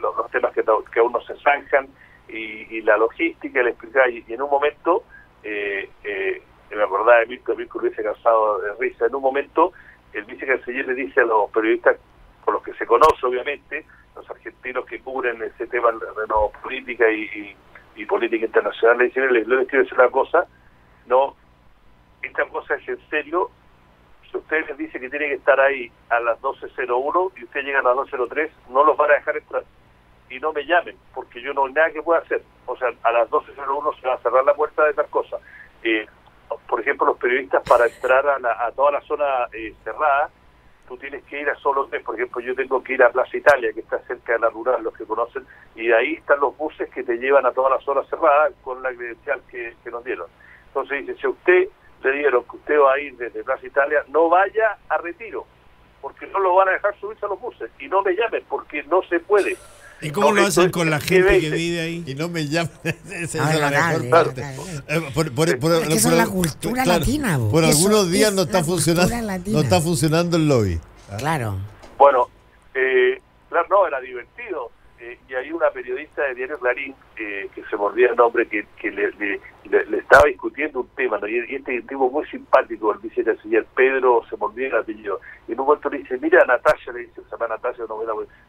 los temas que aún no se zanjan, y la logística, le explicaba, y en un momento, me acordaba de Mirko lo hubiese cansado de risa, en un momento el vicecanciller le dice a los periodistas con los que se conoce, obviamente, los argentinos que cubren ese tema de política y política internacional, le dicen, les quiero decir una cosa, no, esta cosa es en serio. Si ustedes les dicen que tienen que estar ahí a las 12:01 y ustedes llegan a las 12:03, no los van a dejar entrar. Y no me llamen, porque yo no hay nada que pueda hacer. O sea, a las 12:01 se va a cerrar la puerta de tal cosa. Por ejemplo, los periodistas, para entrar a toda la zona cerrada, tú tienes que ir a solo tres. Por ejemplo, yo tengo que ir a Plaza Italia, que está cerca de la rural, los que conocen, y de ahí están los buses que te llevan a toda la zona cerrada con la credencial que nos dieron. Entonces dice, si a usted le dieron que usted va a ir desde Plaza Italia, no vaya a Retiro, porque no lo van a dejar subirse a los buses, y no me llamen, porque no se puede. ¿Y cómo lo hacen con la gente que vive ahí? Y no me llamen. Esa es la mejor parte. Esa es la cultura latina. Por algunos días no está funcionando el lobby. Claro. Bueno, claro, no, era divertido. Y hay una periodista de Diario Clarín, que se mordía el nombre, que le estaba discutiendo un tema, ¿no? Y este tipo muy simpático, el vicecanciller Pedro, se mordía el apellido, y en un momento le dice, mira, Natalia, le dice, se llama Natalia,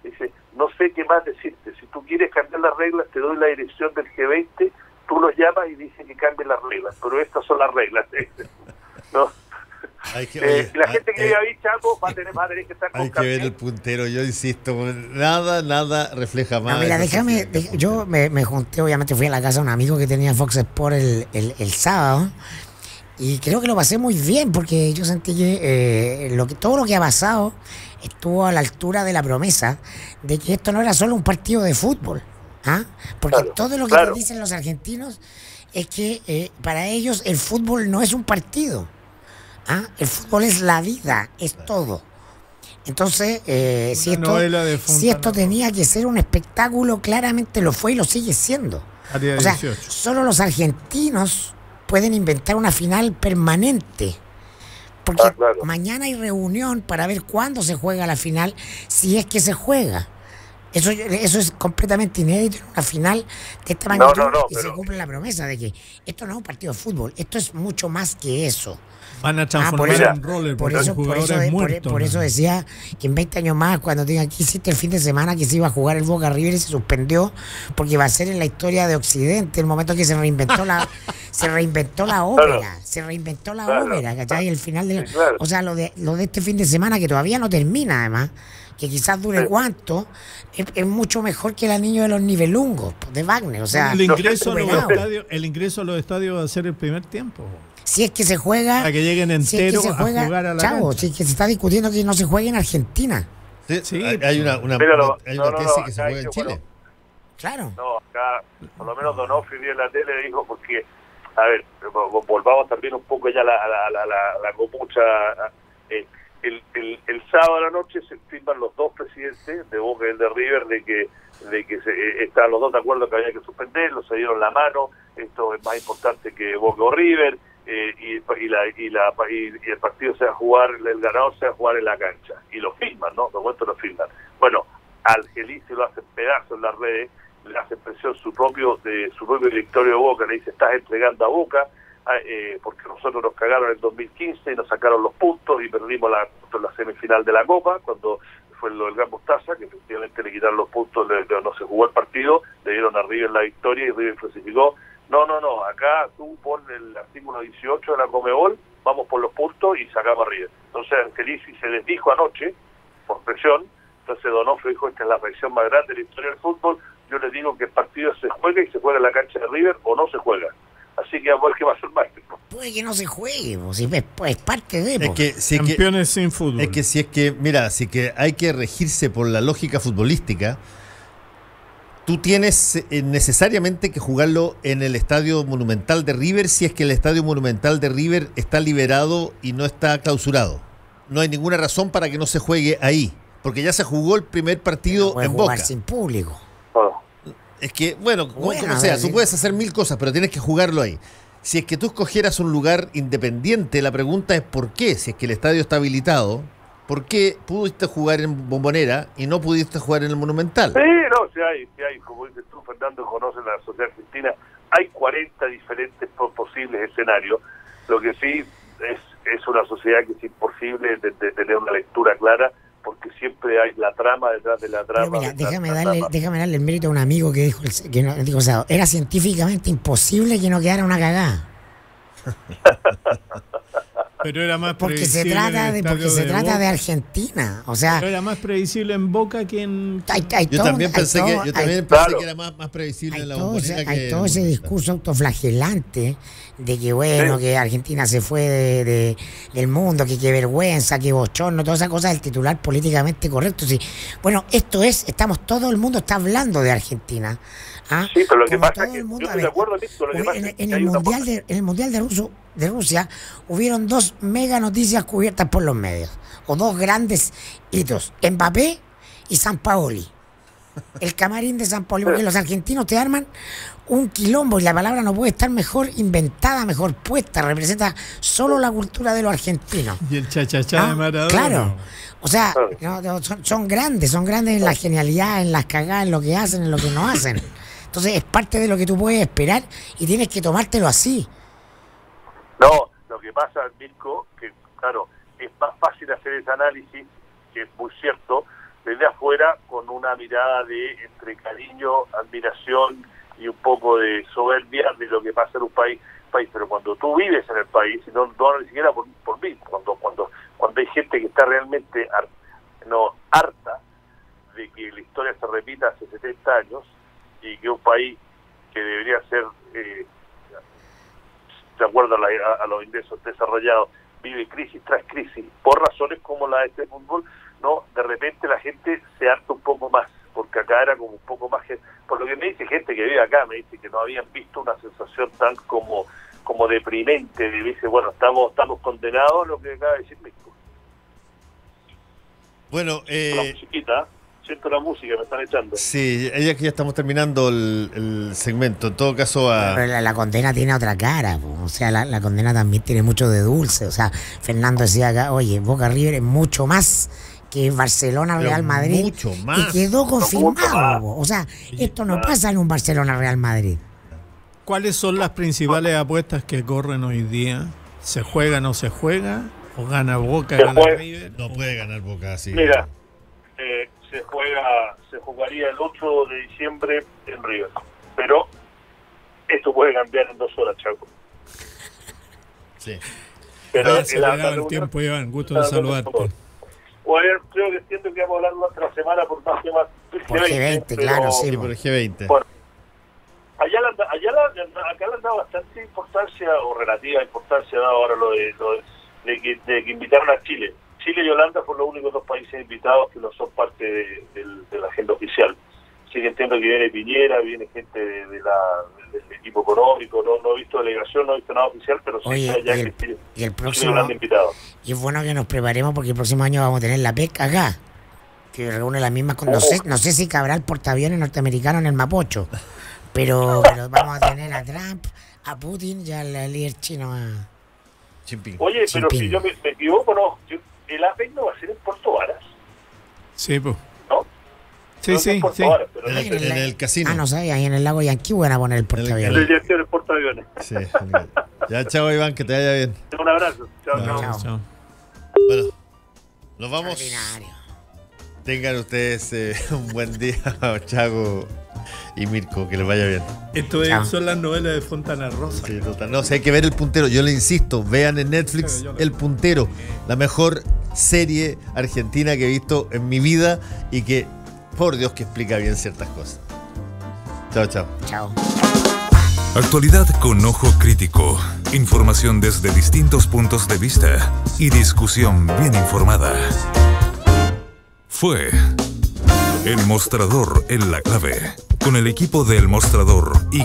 le dice, no sé qué más decirte, si tú quieres cambiar las reglas, te doy la dirección del G20, tú los llamas y dices que cambien las reglas, pero estas son las reglas, ¿no? La gente que vive ahí, Chaco, va a tener que estar con hay que ver el puntero, yo insisto, nada refleja más. No, mira, yo me junté, obviamente fui a la casa de un amigo que tenía Fox Sport el sábado, y creo que lo pasé muy bien, porque yo sentí que todo lo que ha pasado estuvo a la altura de la promesa de que esto no era solo un partido de fútbol, porque todo lo que te dicen los argentinos es que para ellos el fútbol no es un partido. El fútbol es la vida, es todo. Entonces, si esto tenía que ser un espectáculo, claramente lo fue y lo sigue siendo. O sea, solo los argentinos pueden inventar una final permanente. Porque mañana hay reunión para ver cuándo se juega la final, si es que se juega. Eso es completamente inédito en una final de esta magnitud, y se cumple la promesa de que esto no es un partido de fútbol, esto es mucho más que eso. Van a transformar en roller por eso decía que en 20 años más, cuando digan que hiciste el fin de semana que se iba a jugar el Boca River y se suspendió, porque va a ser en la historia de Occidente el momento que se reinventó la ópera, ¿cachai? El final de o sea, lo de este fin de semana, que todavía no termina, además, que quizás dure cuánto, es mucho mejor que el Anillo de los Nivelungos de Wagner. O sea, el ingreso a los estadios va a ser el primer tiempo. Si es que se juega, para que lleguen enteros a jugar a la cancha. Si es que se está discutiendo que no se juegue en Argentina. Sí, hay una tesis que se juega en Chile. Claro. No, acá, por lo menos Donofrio en la tele dijo, porque, a ver, volvamos también un poco ya a la copucha. El sábado a la noche se firman los dos presidentes de Boca y el de River de que estaban los dos de acuerdo que había que suspenderlo, se dieron la mano, esto es más importante que Boca o River, y el partido se va a jugar, el ganador se va a jugar en la cancha, y lo firman, ¿no? Los cuentos lo firman. Bueno, al Gelice lo hacen pedazos en las redes, le hacen presión su propio directorio de Boca, le dice, estás entregando a Boca, porque nosotros nos cagaron en el 2015 y nos sacaron los puntos y perdimos la semifinal de la Copa, cuando fue lo del Gran Mostaza, que efectivamente le quitaron los puntos, no se jugó el partido, le dieron a River la victoria y River clasificó. No, acá tú pones el artículo 18 de la Conmebol, vamos por los puntos y sacamos arriba. Entonces Angelici se desdijo anoche, por presión, entonces Donofrio dijo, esta es la presión más grande de la historia del fútbol, yo les digo que el partido se juega y se juega en la cancha de River o no se juega. Así que vamos a ver qué va a hacer el martes. Puede que no se juegue, si es parte de... Es que, si campeones sin fútbol. Es que si es que, mira, si que hay que regirse por la lógica futbolística, tú tienes necesariamente que jugarlo en el Estadio Monumental de River si es que el Estadio Monumental de River está liberado y no está clausurado. No hay ninguna razón para que no se juegue ahí, porque ya se jugó el primer partido en Boca. Sin público. Es que, bueno, como sea, tú puedes hacer 1000 cosas, pero tienes que jugarlo ahí. Si es que tú escogieras un lugar independiente, la pregunta es ¿por qué? Si es que el estadio está habilitado, ¿por qué pudiste jugar en Bombonera y no pudiste jugar en el Monumental? Sí, hay, como dices tú, Fernando, conoce la sociedad argentina, hay 40 diferentes posibles escenarios. Lo que sí es una sociedad que es imposible de tener una lectura clara, porque siempre hay la trama detrás de la trama. Pero mira, déjame darle el mérito a un amigo que dijo, o sea, era científicamente imposible que no quedara una cagada. Pero era más porque previsible se trata de Argentina, o sea, pero era más previsible en Boca que en... Yo también pensé que era más previsible en la Bombonera. Hay todo ese discurso autoflagelante de que bueno, que Argentina se fue del mundo, que qué vergüenza, que bochorno, todas esas cosas del titular políticamente correcto. Sí. Bueno, todo el mundo está hablando de Argentina. ¿Ah? Sí, pero lo que pasa es que yo estoy de acuerdo en el Mundial de Rusia hubieron 2 mega noticias cubiertas por los medios, o 2 grandes hitos, Mbappé y Sampaoli. El camarín de Sampaoli, porque los argentinos te arman un quilombo y la palabra no puede estar mejor inventada, mejor puesta, representa solo la cultura de los argentinos. Y el chachachá de Maradona. Claro. O sea, son grandes en la genialidad, en las cagadas, en lo que hacen, en lo que no hacen. Entonces es parte de lo que tú puedes esperar y tienes que tomártelo así. No, lo que pasa, Mirko, que claro, es más fácil hacer ese análisis, que es muy cierto, desde afuera, con una mirada de entre cariño, admiración y un poco de soberbia de lo que pasa en un país. Pero cuando tú vives en el país, y no ni siquiera por mí, cuando hay gente que está realmente harta de que la historia se repita hace 70 años, y que un país que debería ser, de acuerdo a los ingresos desarrollados, vive crisis tras crisis, por razones como la de este fútbol, no, de repente la gente se harta un poco más, porque acá era como un poco más, por lo que me dice gente que vive acá, me dice que no habían visto una sensación tan como deprimente, de dice, bueno, estamos condenados a lo que acaba de decir México. Bueno, la musiquita, siento la música, me están echando. Sí, ella que ya estamos terminando el segmento. En todo caso, pero la condena tiene otra cara, o sea, la condena también tiene mucho de dulce. O sea, Fernando decía acá, oye, Boca River es mucho más que Barcelona Real Madrid. Mucho más. Y quedó confirmado. O sea, esto no pasa en un Barcelona Real Madrid. ¿Cuáles son las principales apuestas que corren hoy día? ¿Se juega, no se juega? ¿O gana Boca, gana River? No puede ganar Boca así. Mira, se jugaría el 8 de diciembre en River, pero esto puede cambiar en 2 horas, Chaco. Sí. Pero se le da el tiempo, Iván, gusto de saludarte. Bueno, creo que entiendo que vamos a hablar durante la semana por más temas por G20, claro, sí, por el G20. Bueno, acá le han dado bastante importancia, o relativa importancia, dado ahora lo de que invitaron a Chile. Chile y Holanda fueron los únicos 2 países invitados que no son parte de la agenda oficial. Así que entiendo que viene Piñera, viene gente del equipo económico, no he visto delegación, no he visto nada oficial, pero sí ya que Chile y Holanda invitado. Y es bueno que nos preparemos porque el próximo año vamos a tener la PEC acá, que reúne las mismas... No sé si cabrá el portaaviones norteamericano en el Mapocho, pero vamos a tener a Trump, a Putin y al líder chino, a Jinping. Oye, pero si yo me equivoco, no, el APEC no va a ser en Puerto Varas. Sí, pues. ¿No? Sí. Varas, en el casino. Ah, no sabía, ahí en el lago Yanqui van a poner el portaaviones. El portaaviones. Sí. Ya, chao, Iván, que te vaya bien. Un abrazo. Chao. Bueno, nos vamos. Tengan ustedes un buen día, Chago. y Mirko, que les vaya bien. Son las novelas de Fontana Rosa. Sí, total. No, si hay que ver El Puntero, yo le insisto, vean en Netflix El Puntero, la mejor serie argentina que he visto en mi vida y que, por Dios, que explica bien ciertas cosas. Chao, chao. Chao. Actualidad con ojo crítico, información desde distintos puntos de vista y discusión bien informada. Fue El Mostrador en la Clave, con el equipo de El Mostrador y